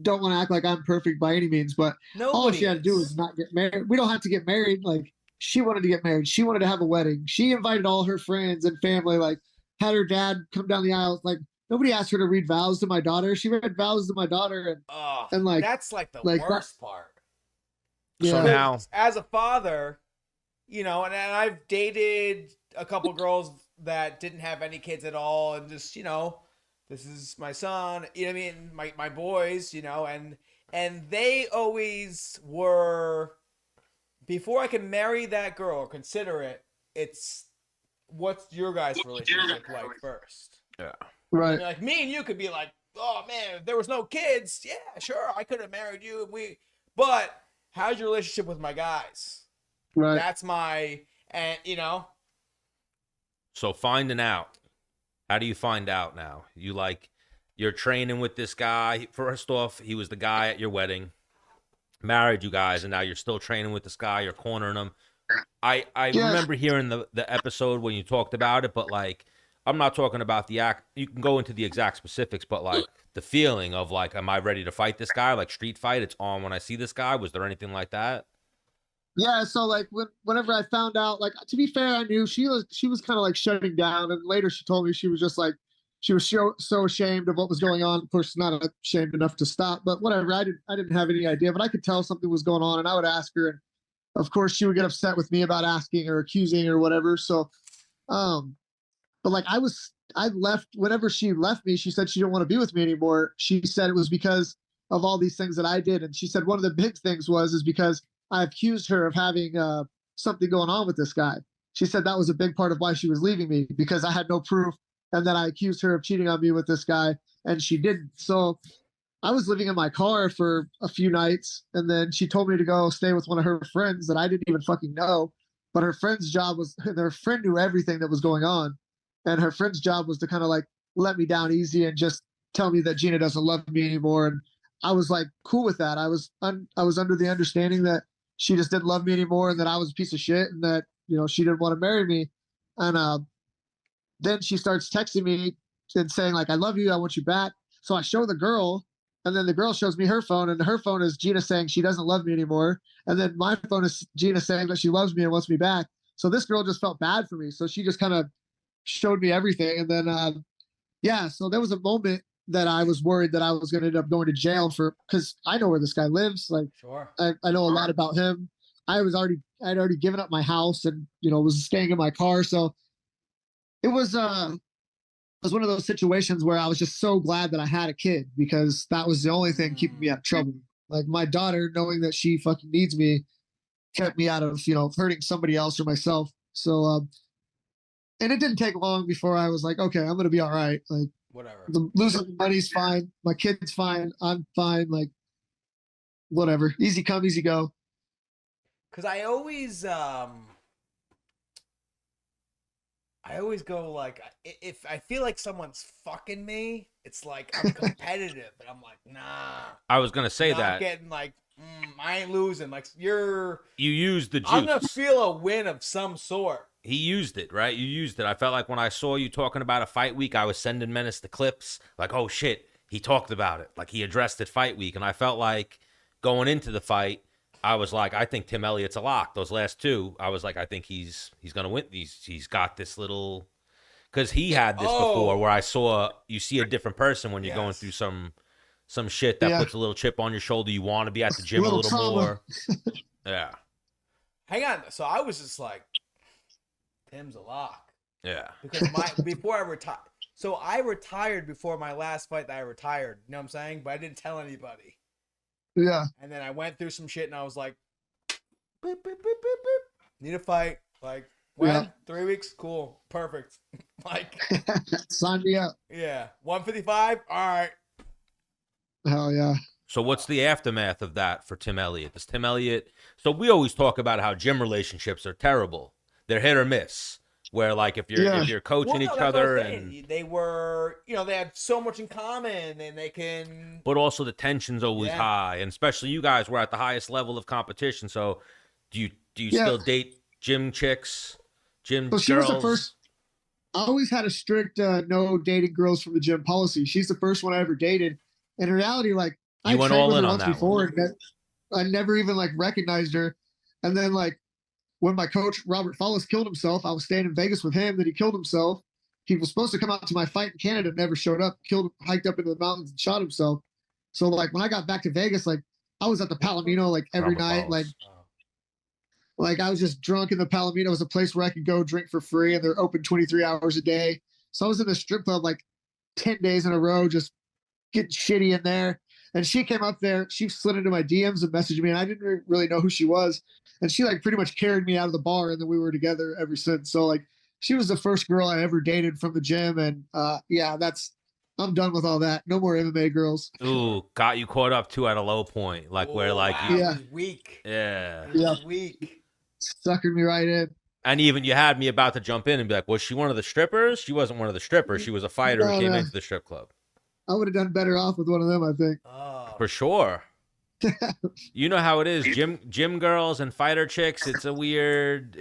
don't want to act like I'm perfect by any means, but all she had to do was not get married. We don't have to get married. Like she wanted to get married. She wanted to have a wedding. She invited all her friends and family, like had her dad come down the aisle. Like nobody asked her to read vows to my daughter. She read vows to my daughter. And like, that's like the worst part. Yeah. So now, as a father, you know, and I've dated a couple girls that didn't have any kids at all, and just, you know, this is my son, you know what I mean, my boys, you know, and they always were, before I can marry that girl or consider it, it's what's your guys' relationship like first? yeah, right. I mean, like me and you could be like, oh man, if there was no kids, yeah, sure, I could have married you, but how's your relationship with my guys? Right. That's my, and you know. So finding out. How do you find out now? You're training with this guy. First off, he was the guy at your wedding, married you guys, and now you're still training with this guy. You're cornering him. I remember hearing the episode when you talked about it, but like, I'm not talking about the act. You can go into the exact specifics, but like the feeling of like, am I ready to fight this guy? Like street fight, it's on when I see this guy. Was there anything like that? Yeah, so like whenever I found out, like to be fair, I knew she was kind of like shutting down, and later she told me she was just like she was so ashamed of what was going on. Of course, not ashamed enough to stop, but whatever. I didn't have any idea, but I could tell something was going on, and I would ask her, and of course she would get upset with me about asking or accusing or whatever. So, but like I left whenever she left me. She said she didn't want to be with me anymore. She said it was because of all these things that I did, and she said one of the big things is because I accused her of having something going on with this guy. She said that was a big part of why she was leaving me, because I had no proof, and then I accused her of cheating on me with this guy, and she didn't. So I was living in my car for a few nights, and then she told me to go stay with one of her friends that I didn't even fucking know. But her friend's job was, their friend knew everything that was going on, and her friend's job was to kind of like let me down easy and just tell me that Gina doesn't love me anymore. And I was like cool with that. I was under the understanding that she just didn't love me anymore, and that I was a piece of shit, and that, you know, she didn't want to marry me. And then she starts texting me and saying like, I love you, I want you back. So I show the girl, and then the girl shows me her phone, and her phone is Gina saying she doesn't love me anymore. And then my phone is Gina saying that she loves me and wants me back. So this girl just felt bad for me. So she just kind of showed me everything. And then, yeah, so there was a moment that I was worried that I was going to end up going to jail because I know where this guy lives. Like, Sure. I know a lot about him. I'd already given up my house and, you know, was staying in my car. So it was one of those situations where I was just so glad that I had a kid, because that was the only thing keeping me out of trouble. Like my daughter, knowing that she fucking needs me, kept me out of, you know, hurting somebody else or myself. So, and it didn't take long before I was like, okay, I'm going to be all right. Like, whatever. The losing the money's fine. My kid's fine. I'm fine. Like, whatever. Easy come, easy go. Cause I always go like, if I feel like someone's fucking me, it's like I'm competitive, and I'm like, nah. I was gonna say I'm that. getting like, I ain't losing. Like you used the juice. I'm gonna feel a win of some sort. He used it, right? You used it. I felt like when I saw you talking about a fight week, I was sending Menace the clips. Like, oh shit, he talked about it. Like he addressed it fight week, and I felt like going into the fight, I was like, I think Tim Elliott's a lock. Those last two, I was like, I think he's gonna win. He's got this little, because he had this before, where I saw you see a different person when you're going through some shit that puts a little chip on your shoulder. You want to be at the gym a little more. Yeah. Hang on. So I was just like, Tim's a lock. Yeah. Because before I retired. So I retired before my last fight that I retired. You know what I'm saying? But I didn't tell anybody. Yeah. And then I went through some shit, and I was like, boop, boop, boop, boop, boop. Need a fight. Like, when? 3 weeks? Cool. Perfect. Like, sign me up. Yeah. 155? All right. Hell yeah. So what's the aftermath of that for Tim Elliott? Does Tim Elliott... So we always talk about how gym relationships are terrible. They're hit or miss. where like if you're coaching each other and they were, they had so much in common and they can. But also the tension's always high, and especially you guys were at the highest level of competition. So do you still date gym chicks, gym so she girls? was the first. I always had a strict no dating girls from the gym policy. She's the first one I ever dated. In reality, like I went trained all with her in on once that before, one. and I never even like recognized her. And then like when my coach Robert Follis killed himself, I was staying in Vegas with him. Then he killed himself. He was supposed to come out to my fight in Canada, never showed up. Hiked up into the mountains and shot himself. So like when I got back to Vegas, like I was at the Palomino like every Robert night, Follis. like I was just drunk in the Palomino. It was a place where I could go drink for free, and they're open 23 hours a day. So I was in the strip club like 10 days in a row, just getting shitty in there. And she came up there. She slid into my DMs and messaged me, and I didn't really know who she was. And she like pretty much carried me out of the bar, and then we were together ever since. So like she was the first girl I ever dated from the gym, and I'm done with all that. No more MMA girls. Ooh, got you caught up too at a low point, like where like wow, you, it was weak. yeah. It was weak. Sucking me right in. And even you had me about to jump in and be like, was she one of the strippers? She wasn't one of the strippers. She was a fighter who came into the strip club. I would have done better off with one of them, I think. Oh. For sure. You know how it is. Gym girls and fighter chicks, it's a weird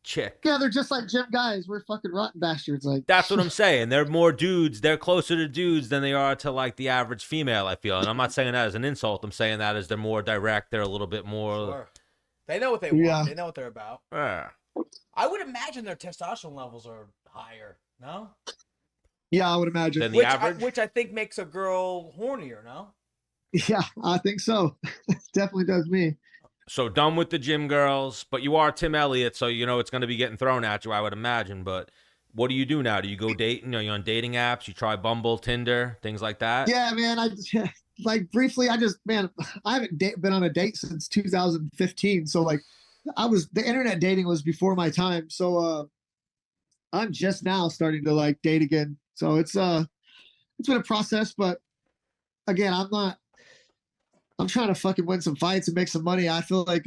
chick. Yeah, they're just like gym guys. We're fucking rotten bastards. Like That's what I'm saying. They're more dudes. They're closer to dudes than they are to like the average female, I feel. And I'm not saying that as an insult. I'm saying that as they're more direct. They're a little bit more. Sure. They know what they want. They know what they're about. Yeah. I would imagine their testosterone levels are higher. No. Yeah, I would imagine. Than the average? Which I think makes a girl hornier. No. Yeah, I think so. Definitely does me. So done with the gym girls, but you are Tim Elliott, so you know it's going to be getting thrown at you, I would imagine. But what do you do now? Do you go dating? Are you on dating apps? You try Bumble, Tinder, things like that? Yeah, man. Like briefly, I haven't been on a date since 2015. So like, the internet dating was before my time. So I'm just now starting to like date again. So it's been a process, but again, I'm trying to fucking win some fights and make some money. I feel like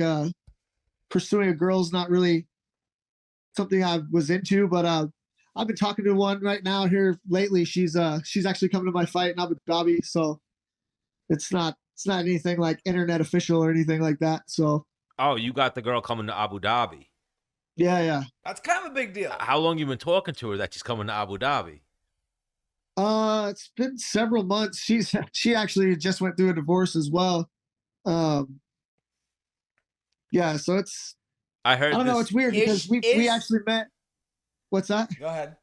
pursuing a girl's not really something I was into, but I've been talking to one right now here lately. She's actually coming to my fight in Abu Dhabi, so it's not anything like internet official or anything like that. So Oh, you got the girl coming to Abu Dhabi. yeah. That's kind of a big deal. How long you been talking to her that she's coming to Abu Dhabi? It's been several months. She actually just went through a divorce as well. Yeah, so I heard. I don't know. It's weird because we actually met. What's that? Go ahead.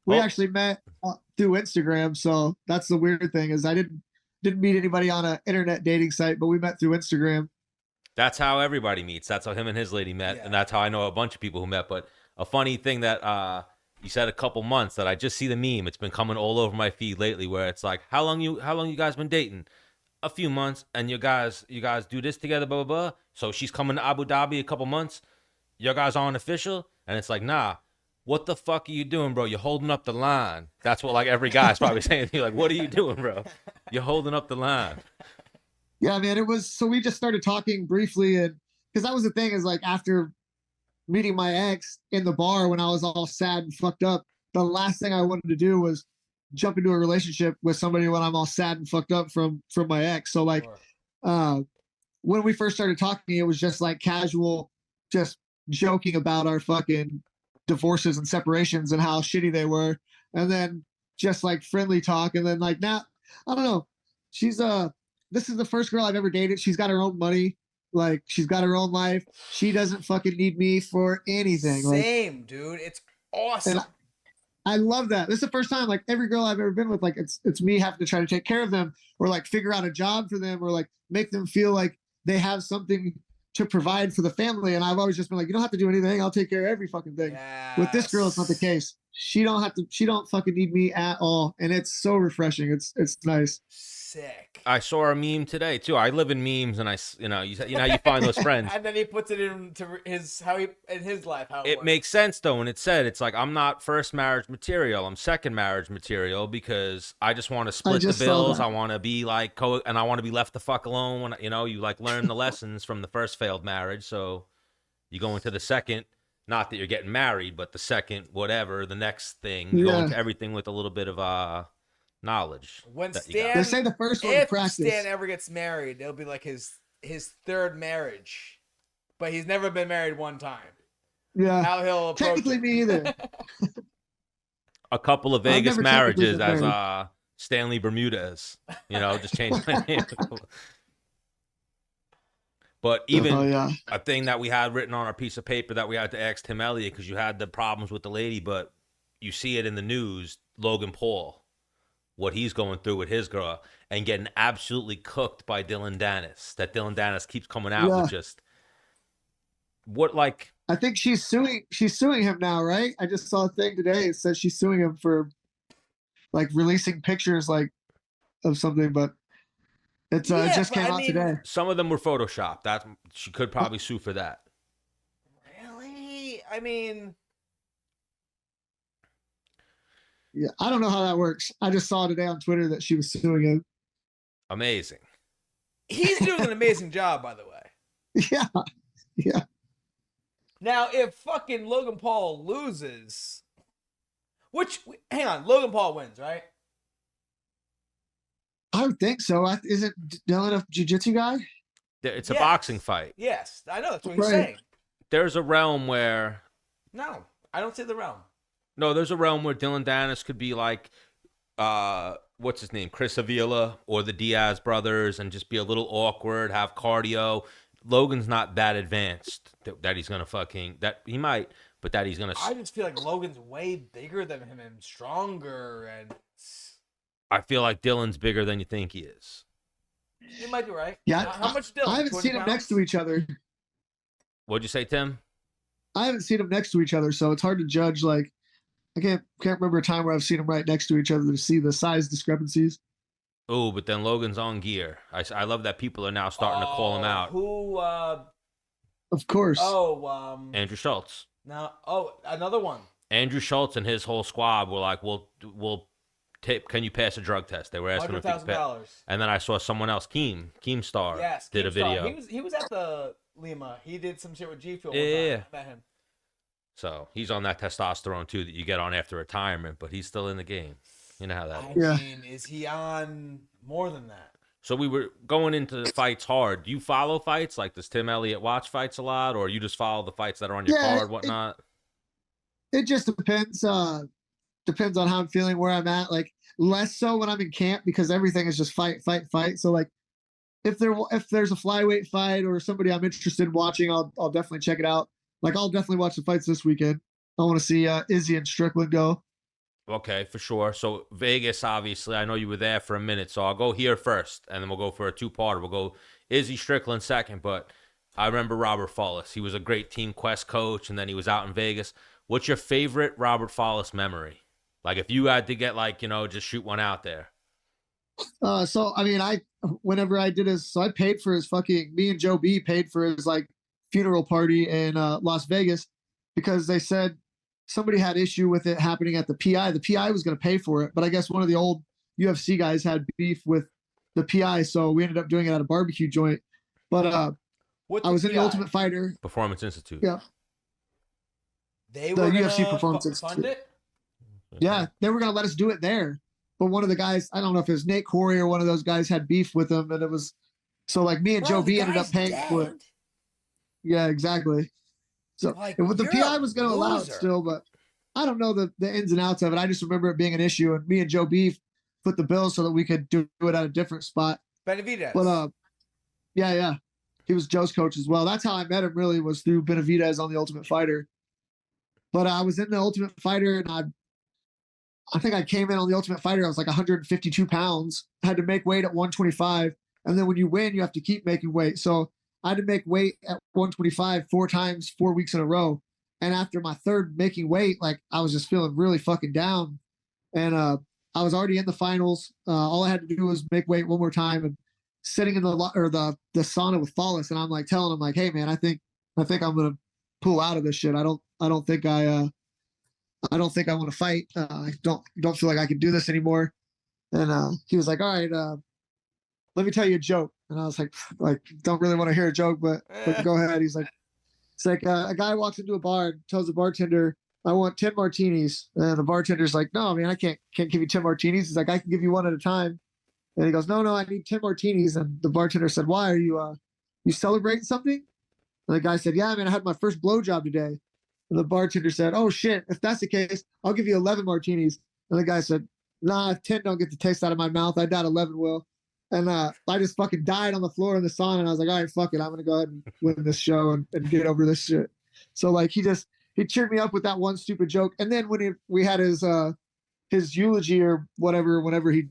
We actually met through Instagram. So that's the weird thing is I didn't meet anybody on an internet dating site, but we met through Instagram. That's how everybody meets. That's how him and his lady met, and that's how I know a bunch of people who met. But a funny thing that you said a couple months that I just see the meme. It's been coming all over my feed lately, where it's like, how long you guys been dating? A few months, and you guys do this together, blah blah blah. So she's coming to Abu Dhabi a couple months. You guys aren't official, and it's like, nah. What the fuck are you doing, bro? You're holding up the line. That's what like every guy's probably saying to you. Like, what are you doing, bro? You're holding up the line. Yeah, man. So we just started talking briefly, and because that was the thing is like after meeting my ex in the bar when I was all sad and fucked up, the last thing I wanted to do was jump into a relationship with somebody when I'm all sad and fucked up from my ex. So like, when we first started talking, it was just like casual, just joking about our fucking divorces and separations and how shitty they were, and then just like friendly talk, and then like now I don't know. She's this is the first girl I've ever dated. She's got her own money. Like, she's got her own life. She doesn't fucking need me for anything. Same, dude. It's awesome. I love that. This is the first time, like, every girl I've ever been with, like, it's me having to try to take care of them or, like, figure out a job for them or, like, make them feel like they have something to provide for the family. And I've always just been like, you don't have to do anything. I'll take care of every fucking thing. Yes. With this girl, it's not the case. She don't fucking need me at all. And it's so refreshing. It's nice. Sick. I saw a meme today too. I live in memes, and you know how you find those friends. And then he puts it into his life. How it makes sense though, and it said it's like I'm not first marriage material. I'm second marriage material because I just want to split the bills. I want to be like and I want to be left the fuck alone when you like learn the lessons from the first failed marriage. So you go into the second not that you're getting married, but the second whatever, the next thing, Yeah. go into everything with a little bit of knowledge. When that you got. Stan, They say the first one if practice. Stan ever gets married, it'll be like his third marriage, but he's never been married one time. Yeah. How he'll approach Technically it. me either. A couple of I've Vegas never technically marriages been as married. Stanley Bermudez, just change my name. But even Oh, yeah. a thing that we had written on our piece of paper that we had to ask Tim Elliott, because you had the problems with the lady, but you see it in the news, Logan Paul, what he's going through with his girl, and getting absolutely cooked by Dillon Danis. That Dillon Danis keeps coming out with just what, like, I think she's suing him now, right? I just saw a thing today. It says she's suing him for like releasing pictures like of something, but it's it just came out today. some of them were photoshopped. That she could probably sue for that. Really? I mean, Yeah, I don't know how that works. I just saw today on Twitter that she was suing him. Amazing. he's doing an amazing job, by the way. Yeah. Yeah. Now, if fucking Logan Paul loses, hang on, Logan Paul wins, right? I would think so. Isn't Dillon a jiu-jitsu guy? It's a Yes. boxing fight. Yes, I know that's what he's Right. saying. There's a realm where No, I don't see the realm. there's a realm where Dillon Danis could be like, what's his name, Chris Avila or the Diaz brothers, and just be a little awkward, have cardio. Logan's not that advanced that he's gonna that he might, but that he's gonna. I just feel like Logan's way bigger than him and stronger, and I feel like Dillon's bigger than you think he is. you might be right. Yeah. How much Dillon? I haven't 20 seen them pounds? next to each other. What'd you say, Tim? I haven't seen them next to each other, so it's hard to judge. Like, I can't remember a time where I've seen them right next to each other to see the size discrepancies. Oh, but then Logan's on gear. I love that people are now starting to call him out. Who? Of course. Andrew Schultz. No. Oh, another one. Andrew Schultz and his whole squad were like, "We'll tape. Can you pass a drug test?" They were asking if he could pass. $100,000. And then I saw someone else, Keemstar, Yes, did a Keemstar. video. He was at the Lima. He did some shit with G Fuel. Yeah. I met him. So he's on that testosterone too that you get on after retirement, but he's still in the game. You know how that is. Yeah. mean, is he on more than that? So we were going into the fights hard. Do you follow fights? Like, does Tim Elliott watch fights a lot, or you just follow the fights that are on your card, whatnot? It just depends. Depends on how I'm feeling, where I'm at. Like, less so when I'm in camp because everything is just fight. So like, if there's a flyweight fight or somebody I'm interested in watching, I'll definitely check it out. Like, I'll definitely watch the fights this weekend. I want to see Izzy and Strickland go. Okay, for sure. So Vegas, obviously, I know you were there for a minute, so I'll go here first, and then we'll go for a two-parter. We'll go Izzy Strickland second, but I remember Robert Follis. He was a great Team Quest coach, and then he was out in Vegas. What's your favorite Robert Follis memory? Like, if you had to get, like, just shoot one out there. So I mean, whenever I did so I paid for his me and Joe B paid for his like funeral party in Las Vegas because they said somebody had issue with it happening at the PI. The PI was going to pay for it, but I guess one of the old UFC guys had beef with the PI, so we ended up doing it at a barbecue joint. But I was in the Ultimate Fighter Performance Institute. Yeah. They The were UFC Performance fund Institute. it. Yeah, they were going to let us do it there. But one of the guys, I don't know if it was Nate Corey or one of those guys, had beef with him, and it was so like me and Joe B ended up paying for it. Yeah, exactly. So Like, the you're PI a was going to allow it loser. still, but I don't know the ins and outs of it. I just remember it being an issue, and me and Joe B put the bill so that we could do it at a different spot. Benavidez. But yeah, he was Joe's coach as well. That's how I met him. Really, was through Benavidez on the Ultimate Fighter. But I was in the Ultimate Fighter, and I think I came in on the Ultimate Fighter. I was like 152 pounds. I had to make weight at 125. And then when you win, you have to keep making weight. So I had to make weight at 125 4 times, 4 weeks in a row. And after my third making weight, like I was just feeling really fucking down. And I was already in the finals. All I had to do was make weight one more time and sitting in the sauna with Follis. And I'm like telling him like, hey man, I think I'm going to pull out of this shit. I don't think I want to fight. I don't feel like I can do this anymore. And he was like, all right, let me tell you a joke. And I was like, don't really want to hear a joke, but go ahead. He's like, It's like a guy walks into a bar and tells the bartender, "I want 10 martinis," and the bartender's like, "No, man, I can't give you 10 martinis." He's like, "I can give you one at a time." And he goes, "No, I need 10 martinis." And the bartender said, "Why are you celebrating something?" And the guy said, "Yeah, man, I had my first blowjob today." And the bartender said, "Oh shit, if that's the case, I'll give you 11 martinis." And the guy said, "Nah, if 10 don't get the taste out of my mouth, I doubt 11 will." And I just fucking died on the floor in the sauna, and I was like, "All right, fuck it, I'm gonna go ahead and win this show and get over this shit." So like he cheered me up with that one stupid joke. And then when we had his eulogy or whatever, whenever he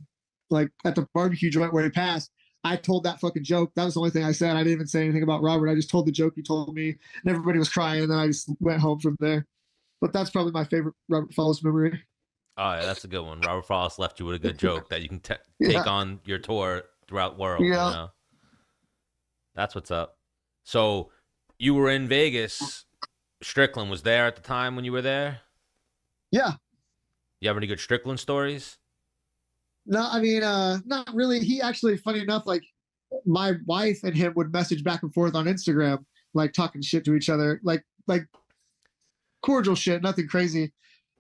like at the barbecue joint where he passed, I told that fucking joke. That was the only thing I said. I didn't even say anything about Robert. I just told the joke he told me, and everybody was crying. And then I just went home from there. But that's probably my favorite Robert Follis memory. Oh, yeah, that's a good one. Robert Follis left you with a good joke that you can take on your tour throughout the world. Yeah. You know? That's what's up. So you were in Vegas. Strickland was there at the time when you were there? Yeah. You have any good Strickland stories? No, I mean, not really. He actually, funny enough, like my wife and him would message back and forth on Instagram, like talking shit to each other, like cordial shit, nothing crazy.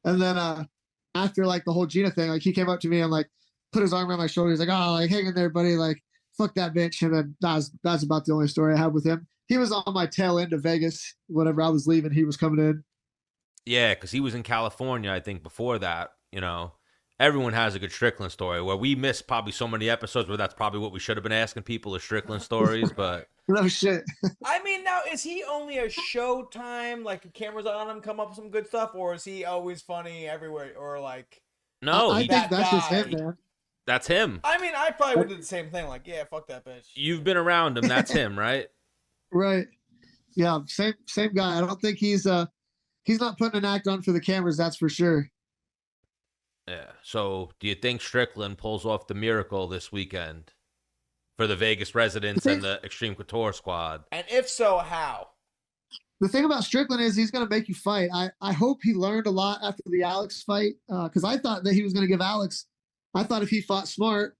And then after like the whole Gina thing, like he came up to me and like put his arm around my shoulder. He's like, "Oh, like hang in there, buddy. Like fuck that bitch." And then that's about the only story I have with him. He was on my tail end of Vegas. Whenever I was leaving, he was coming in. Yeah, because he was in California, I think, before that. You know, everyone has a good Strickland story. Where we missed probably so many episodes where that's probably what we should have been asking people is Strickland stories. But No shit. I mean, now, is he only a Showtime, like the cameras on him, come up with some good stuff, or is he always funny everywhere, or like... no, I think that's just guy. him, man. that's him. I mean, I probably would do the same thing, like, yeah, fuck that bitch. You've been around him. That's him, right? Right. Yeah, same guy. I don't think he's not putting an act on for the cameras, that's for sure. Yeah. So do you think Strickland pulls off the miracle this weekend for the Vegas residents and the Extreme Couture squad? And if so, how? The thing about Strickland is he's going to make you fight. I hope he learned a lot after the Alex fight, because I thought that he was going to give Alex, I thought if he fought smart,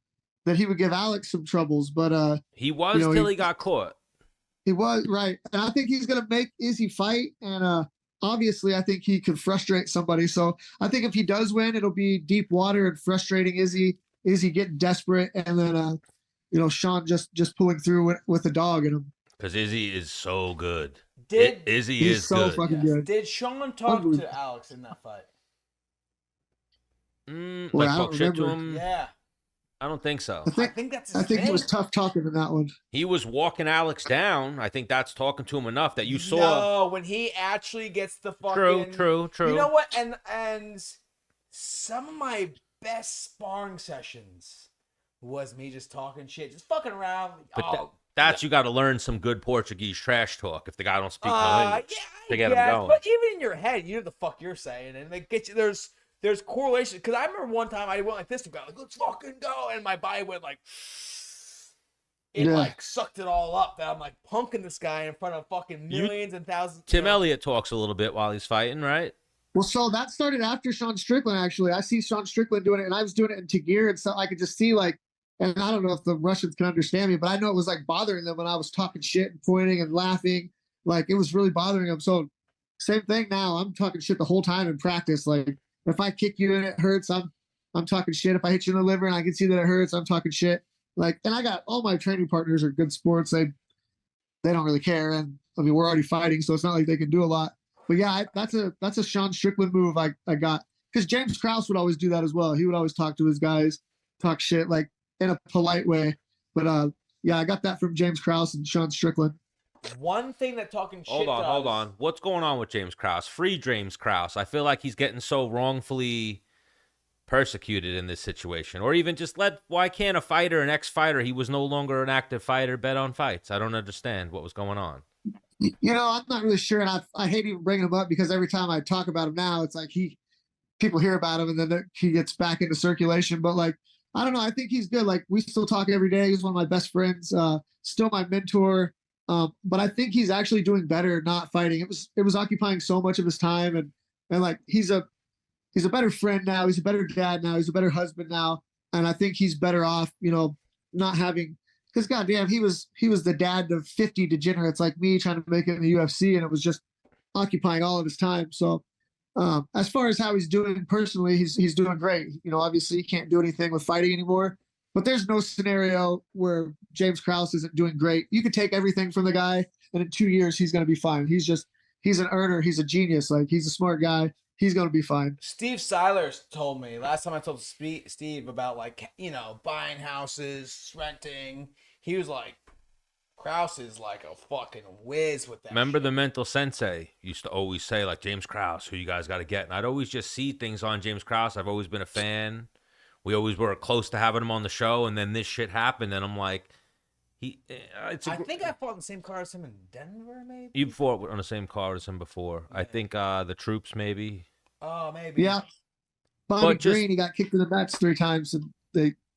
that he would give Alex some troubles. But he was till he got caught. He was, right. And I think he's going to make Izzy fight. And obviously, I think he could frustrate somebody. So I think if he does win, it'll be deep water and frustrating Izzy getting desperate. And then, Sean just pulling through with the dog in him. Because Izzy is so good. He's is so good. fucking good. Did Sean talk to Alex in that fight? Boy, Talk shit to him? Yeah. I don't think so. I think that's his I think thing. he was tough talking in that one. He was walking Alex down. I think that's talking to him enough that you saw. No, when he actually gets the fucking... True. You know what? And some of my best sparring sessions was me just talking shit, just fucking around. But that's you got to learn some good Portuguese trash talk if the guy don't speak no English to get him going. But even in your head, you know the fuck you're saying, and it gets you. There's correlation, because I remember one time I went like this to go, like, let's fucking go, and my body went like, like sucked it all up. That I'm like punking this guy in front of fucking millions and thousands. Tim Elliott talks a little bit while he's fighting, right? Well, so that started after Sean Strickland, actually. I see Sean Strickland doing it, and I was doing it in Tagir, and so I could just see, like, and I don't know if the Russians can understand me, but I know it was, like, bothering them when I was talking shit and pointing and laughing. Like, it was really bothering them. So, same thing now. I'm talking shit the whole time in practice. Like, if I kick you and it hurts, I'm talking shit. If I hit you in the liver and I can see that it hurts, I'm talking shit. Like, and I got all my training partners are good sports. They don't really care. And, I mean, we're already fighting, so it's not like they can do a lot. But yeah, that's a Sean Strickland move I got, because James Krause would always do that as well. He would always talk to his guys, talk shit, like in a polite way. But yeah, I got that from James Krause and Sean Strickland. One thing that talking shit Hold on. What's going on with James Krause? Free James Krause. I feel like he's getting so wrongfully persecuted in this situation. Or even just why can't a fighter, an ex-fighter, he was no longer an active fighter, bet on fights? I don't understand what was going on. I'm not really sure, and I hate even bringing him up, because every time I talk about him now, it's like people hear about him and then he gets back into circulation. But like, I don't know, I think he's good. Like, we still talk every day. He's one of my best friends, still my mentor. But I think he's actually doing better not fighting. It was occupying so much of his time, and like he's a better friend now. He's a better dad now. He's a better husband now, and I think he's better off, not having because goddamn, he was the dad of 50 degenerates like me trying to make it in the UFC, and it was just occupying all of his time. So as far as how he's doing personally, he's doing great. You know, obviously he can't do anything with fighting anymore, but there's no scenario where James Krause isn't doing great. You could take everything from the guy, and in 2 years he's going to be fine. He's an earner. He's a genius. Like, he's a smart guy. He's going to be fine. Steve Seilers told me last time I told Steve about, like, you know, buying houses, renting. He was like, Krause is like a fucking whiz with that. Remember shit. the mental sensei used to always say, like, James Krause, who you guys got to get. And I'd always just see things on James Krause. I've always been a fan. We always were close to having him on the show. And then this shit happened. And I'm like, I think I fought in the same car as him in Denver, maybe? You fought on the same card as him before. Yeah. I think the Troops, maybe. Oh, maybe. Yeah. Bobby Green, he got kicked in the nuts 3 times, and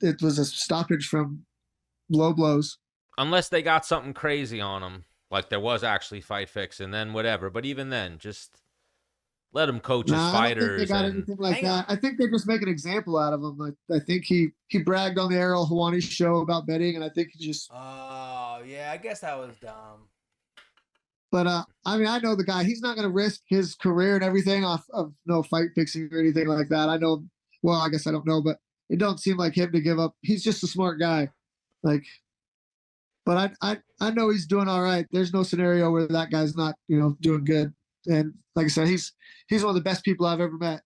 it was a stoppage from low blows. Unless they got something crazy on him, like there was actually fight fix, and then whatever. But even then, just let him coach his fighters. I don't think they got anything like that. I think they just make an example out of him. I think he bragged on the Ariel Helwani show about betting, and I think he just. Oh yeah, I guess that was dumb. But I mean, I know the guy. He's not going to risk his career and everything off of no fight fixing or anything like that. I know. Well, I guess I don't know, but it don't seem like him to give up. He's just a smart guy, like. But I know he's doing all right. There's no scenario where that guy's not, you know, doing good. And like I said, he's one of the best people I've ever met.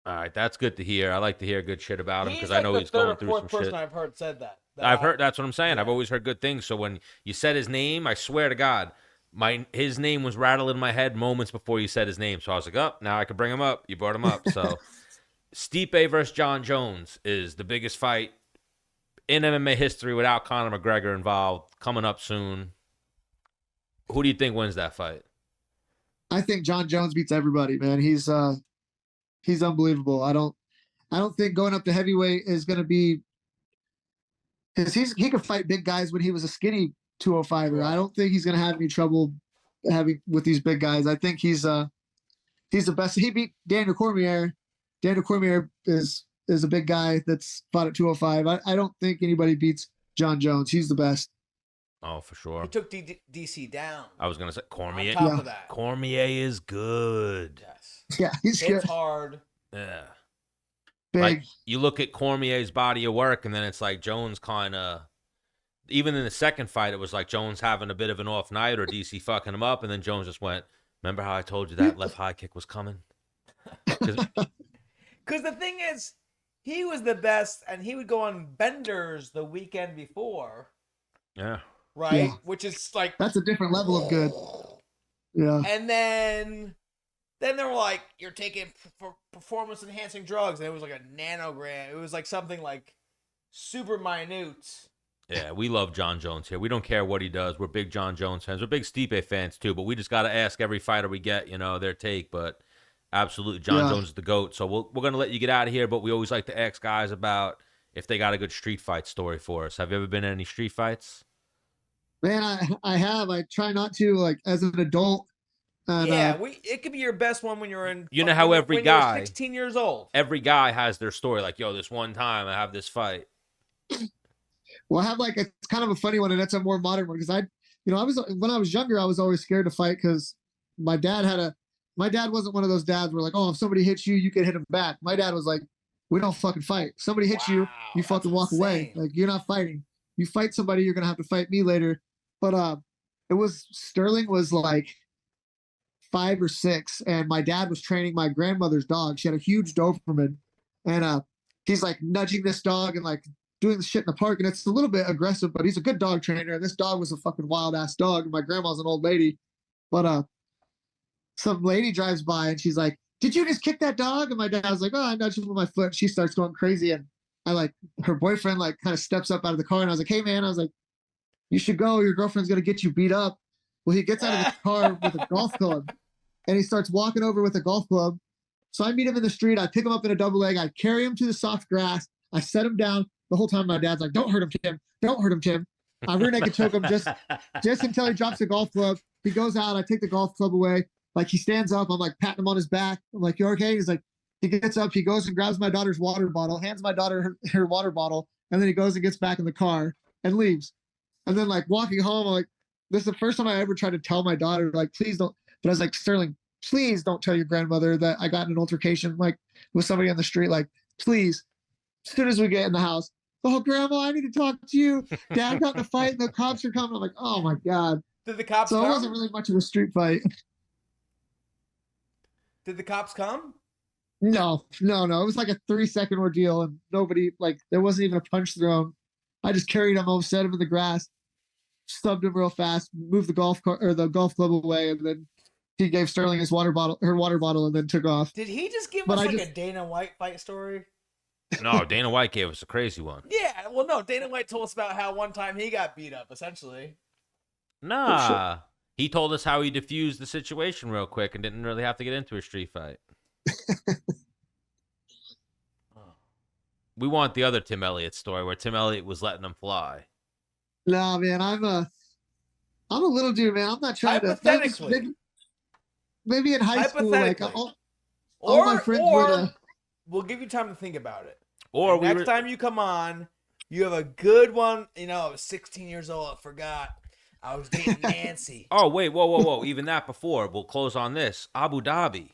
All right, that's good to hear. I like to hear good shit about him because I know he's going through some shit. He's like the third or fourth person I've heard said that. I've heard. That's what I'm saying. Yeah. I've always heard good things. So when you said his name, I swear to God, his name was rattling in my head moments before you said his name. So I was like, oh, now I can bring him up. You brought him up. So Stipe versus John Jones is the biggest fight in MMA history without Conor McGregor involved, coming up soon. Who do you think wins that fight? I think John Jones beats everybody, man. He's unbelievable. I don't think going up to heavyweight is going to be, because he could fight big guys when he was a skinny 205er. I don't think he's going to have any trouble with these big guys. I think he's the best. He beat Daniel Cormier. Daniel Cormier is a big guy that's fought at 205. I don't think anybody beats John Jones. He's the best. Oh, for sure. He took DC down. I was gonna say Cormier. On top of that. Cormier is good. Yes. Yeah, he's good. Hard. Yeah. Big. Like, you look at Cormier's body of work, and then it's like Jones kind of. Even in the second fight, it was like Jones having a bit of an off night, or DC fucking him up, and then Jones just went, "Remember how I told you that left high kick was coming?" Because the thing is, he was the best, and he would go on benders the weekend before. Yeah. Right? Yeah. Which is like... That's a different level of good. Yeah. And then they were like, you're taking performance-enhancing drugs, and it was like a nanogram. It was like something like super minute. Yeah, we love John Jones here. We don't care what he does. We're big John Jones fans. We're big Stipe fans, too, but we just got to ask every fighter we get, you know, their take, but... Absolutely, John Jones is the GOAT. So we're going to let you get out of here, but we always like to ask guys about if they got a good street fight story for us. Have you ever been in any street fights? Man, I have. I try not to, like, as an adult. And, yeah, it could be your best one when you're in... You know how every guy... You're 16 years old. Every guy has their story. Like, yo, this one time I have this fight. Well, I have, like, it's kind of a funny one, and it's a more modern one. Because when I was younger, I was always scared to fight because my dad wasn't one of those dads where like, oh, if somebody hits you, you can hit him back. My dad was like, we don't fucking fight. If somebody hits you, you fucking walk away. Like, you're not fighting. You fight somebody, you're going to have to fight me later. But Sterling was like 5 or 6, and my dad was training my grandmother's dog. She had a huge Doberman, and he's like nudging this dog and like doing the shit in the park, and it's a little bit aggressive, but he's a good dog trainer, and this dog was a fucking wild ass dog, and my grandma's an old lady. But some lady drives by and she's like, did you just kick that dog? And my dad was like, oh, I nudged him with my foot. She starts going crazy, and her boyfriend like kind of steps up out of the car, and I was like, hey man, I was like, you should go, your girlfriend's gonna get you beat up. Well, he gets out of the car with a golf club, and he starts walking over with a golf club. So I meet him in the street, I pick him up in a double leg, I carry him to the soft grass, I set him down. The whole time my dad's like, don't hurt him, Tim, don't hurt him, Tim. I rear naked choke him just until he drops the golf club. He goes out, I take the golf club away. Like, he stands up, I'm like patting him on his back. I'm like, you okay? He's like, he gets up, he goes and grabs my daughter's water bottle, hands my daughter her water bottle, and then he goes and gets back in the car and leaves. And then like walking home, I'm like, this is the first time I ever tried to tell my daughter, like, please don't. But I was like, Sterling, please don't tell your grandmother that I got in an altercation like with somebody on the street. Like, please. As soon as we get in the house, oh, Grandma, I need to talk to you. Dad got in a fight and the cops are coming. I'm like, oh my God. Did the cops So come? it wasn't really much of a street fight. Did the cops come? No. It was like a 3-second ordeal and nobody, like, there wasn't even a punch thrown. I just carried him home, set him in the grass, stubbed him real fast, moved the golf club away, and then he gave Sterling her water bottle, and then took off. Did he just give But us I like just- a Dana White fight story? No, Dana White gave us a crazy one. Yeah, well, no, Dana White told us about how one time he got beat up, essentially. Nah. He told us how he diffused the situation real quick and didn't really have to get into a street fight. We want the other Tim Elliott story where Tim Elliott was letting him fly. No, man, I'm a little dude, man. I'm not trying to. Hypothetically. Maybe in high school, like Hypothetically. all my friends would. We'll give you time to think about it. Or And next time you come on, you have a good one. You know, I was 16 years old. I forgot. I was dating Nancy. Oh, wait, whoa. Even that before. We'll close on this. Abu Dhabi.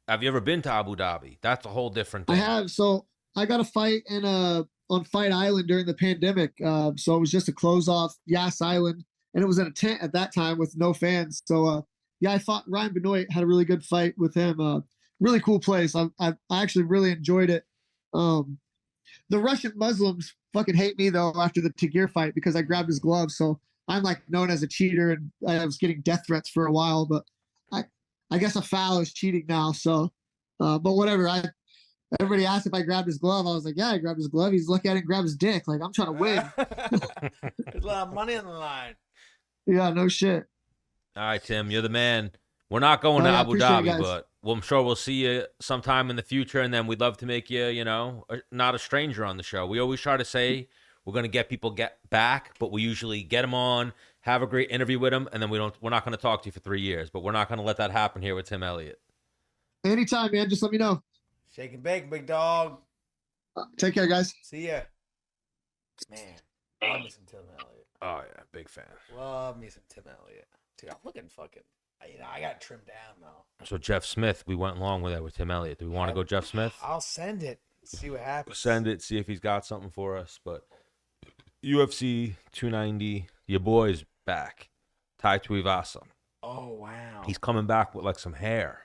Have you ever been to Abu Dhabi? That's a whole different I thing. have. So I got a fight on Fight Island during the pandemic. So it was just a close off Yas Island, and it was in a tent at that time with no fans. So yeah, I fought Ryan Benoit. Had a really good fight with him. Really cool place. I actually really enjoyed it. The Russian Muslims fucking hate me though after the Tagir fight because I grabbed his glove. So I'm like known as a cheater, and I was getting death threats for a while. But I guess a foul is cheating now. So, but whatever. Everybody asked if I grabbed his glove. I was like, yeah, I grabbed his glove. He's looking at it and grabbed his dick. Like, I'm trying to win. There's a lot of money on the line. Yeah, no shit. All right, Tim, you're the man. We're not going to I Abu appreciate it, Dhabi, guys. but I'm sure we'll see you sometime in the future, and then we'd love to make you, not a stranger on the show. We always try to say we're going to get people back, but we usually get them on, have a great interview with them, and then we're not going to talk to you for 3 years, but we're not going to let that happen here with Tim Elliott. Anytime, man. Just let me know. Shake and bake, big dog. Take care, guys. See ya. Man, love me some Tim Elliott. Oh, yeah, big fan. Love me some Tim Elliott. Dude, I'm looking fucking... I got trimmed down, though. So Jeff Smith, we went along with that with Tim Elliott. Do we want to go Jeff Smith? I'll send it. See what happens. Send it, see if he's got something for us. But UFC 290, your boy's back. Tai Tuivasa. Oh, wow. He's coming back with like some hair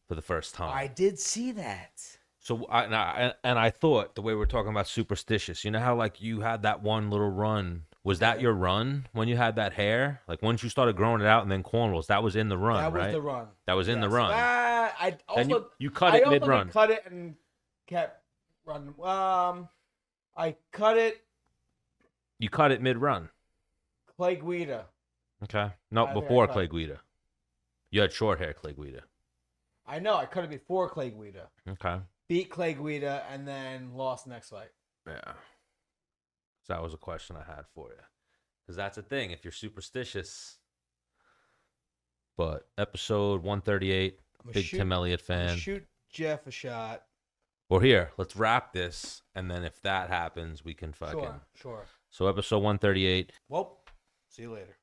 for the first time. I did see that. So I thought the way we're talking about superstitious, you know how like you had that one little run. Was that your run when you had that hair? Like once you started growing it out and then cornrows, that was in the run, That was right? the run. That was in the Yes. run. I Then also you cut it I mid run. cut it and kept running. I cut it You cut it mid run. Clay Guida. Okay. No, I think before I cut Clay it. Guida. You had short hair, Clay Guida. I know. I cut it before Clay Guida. Okay. Beat Clay Guida and then lost next fight. Yeah. So that was a question I had for you. Because that's a thing. If you're superstitious. But episode 138, big Tim Elliott fan. Shoot Jeff a shot. Well, here, let's wrap this. And then if that happens, we can fucking. Sure. So episode 138. Well, see you later.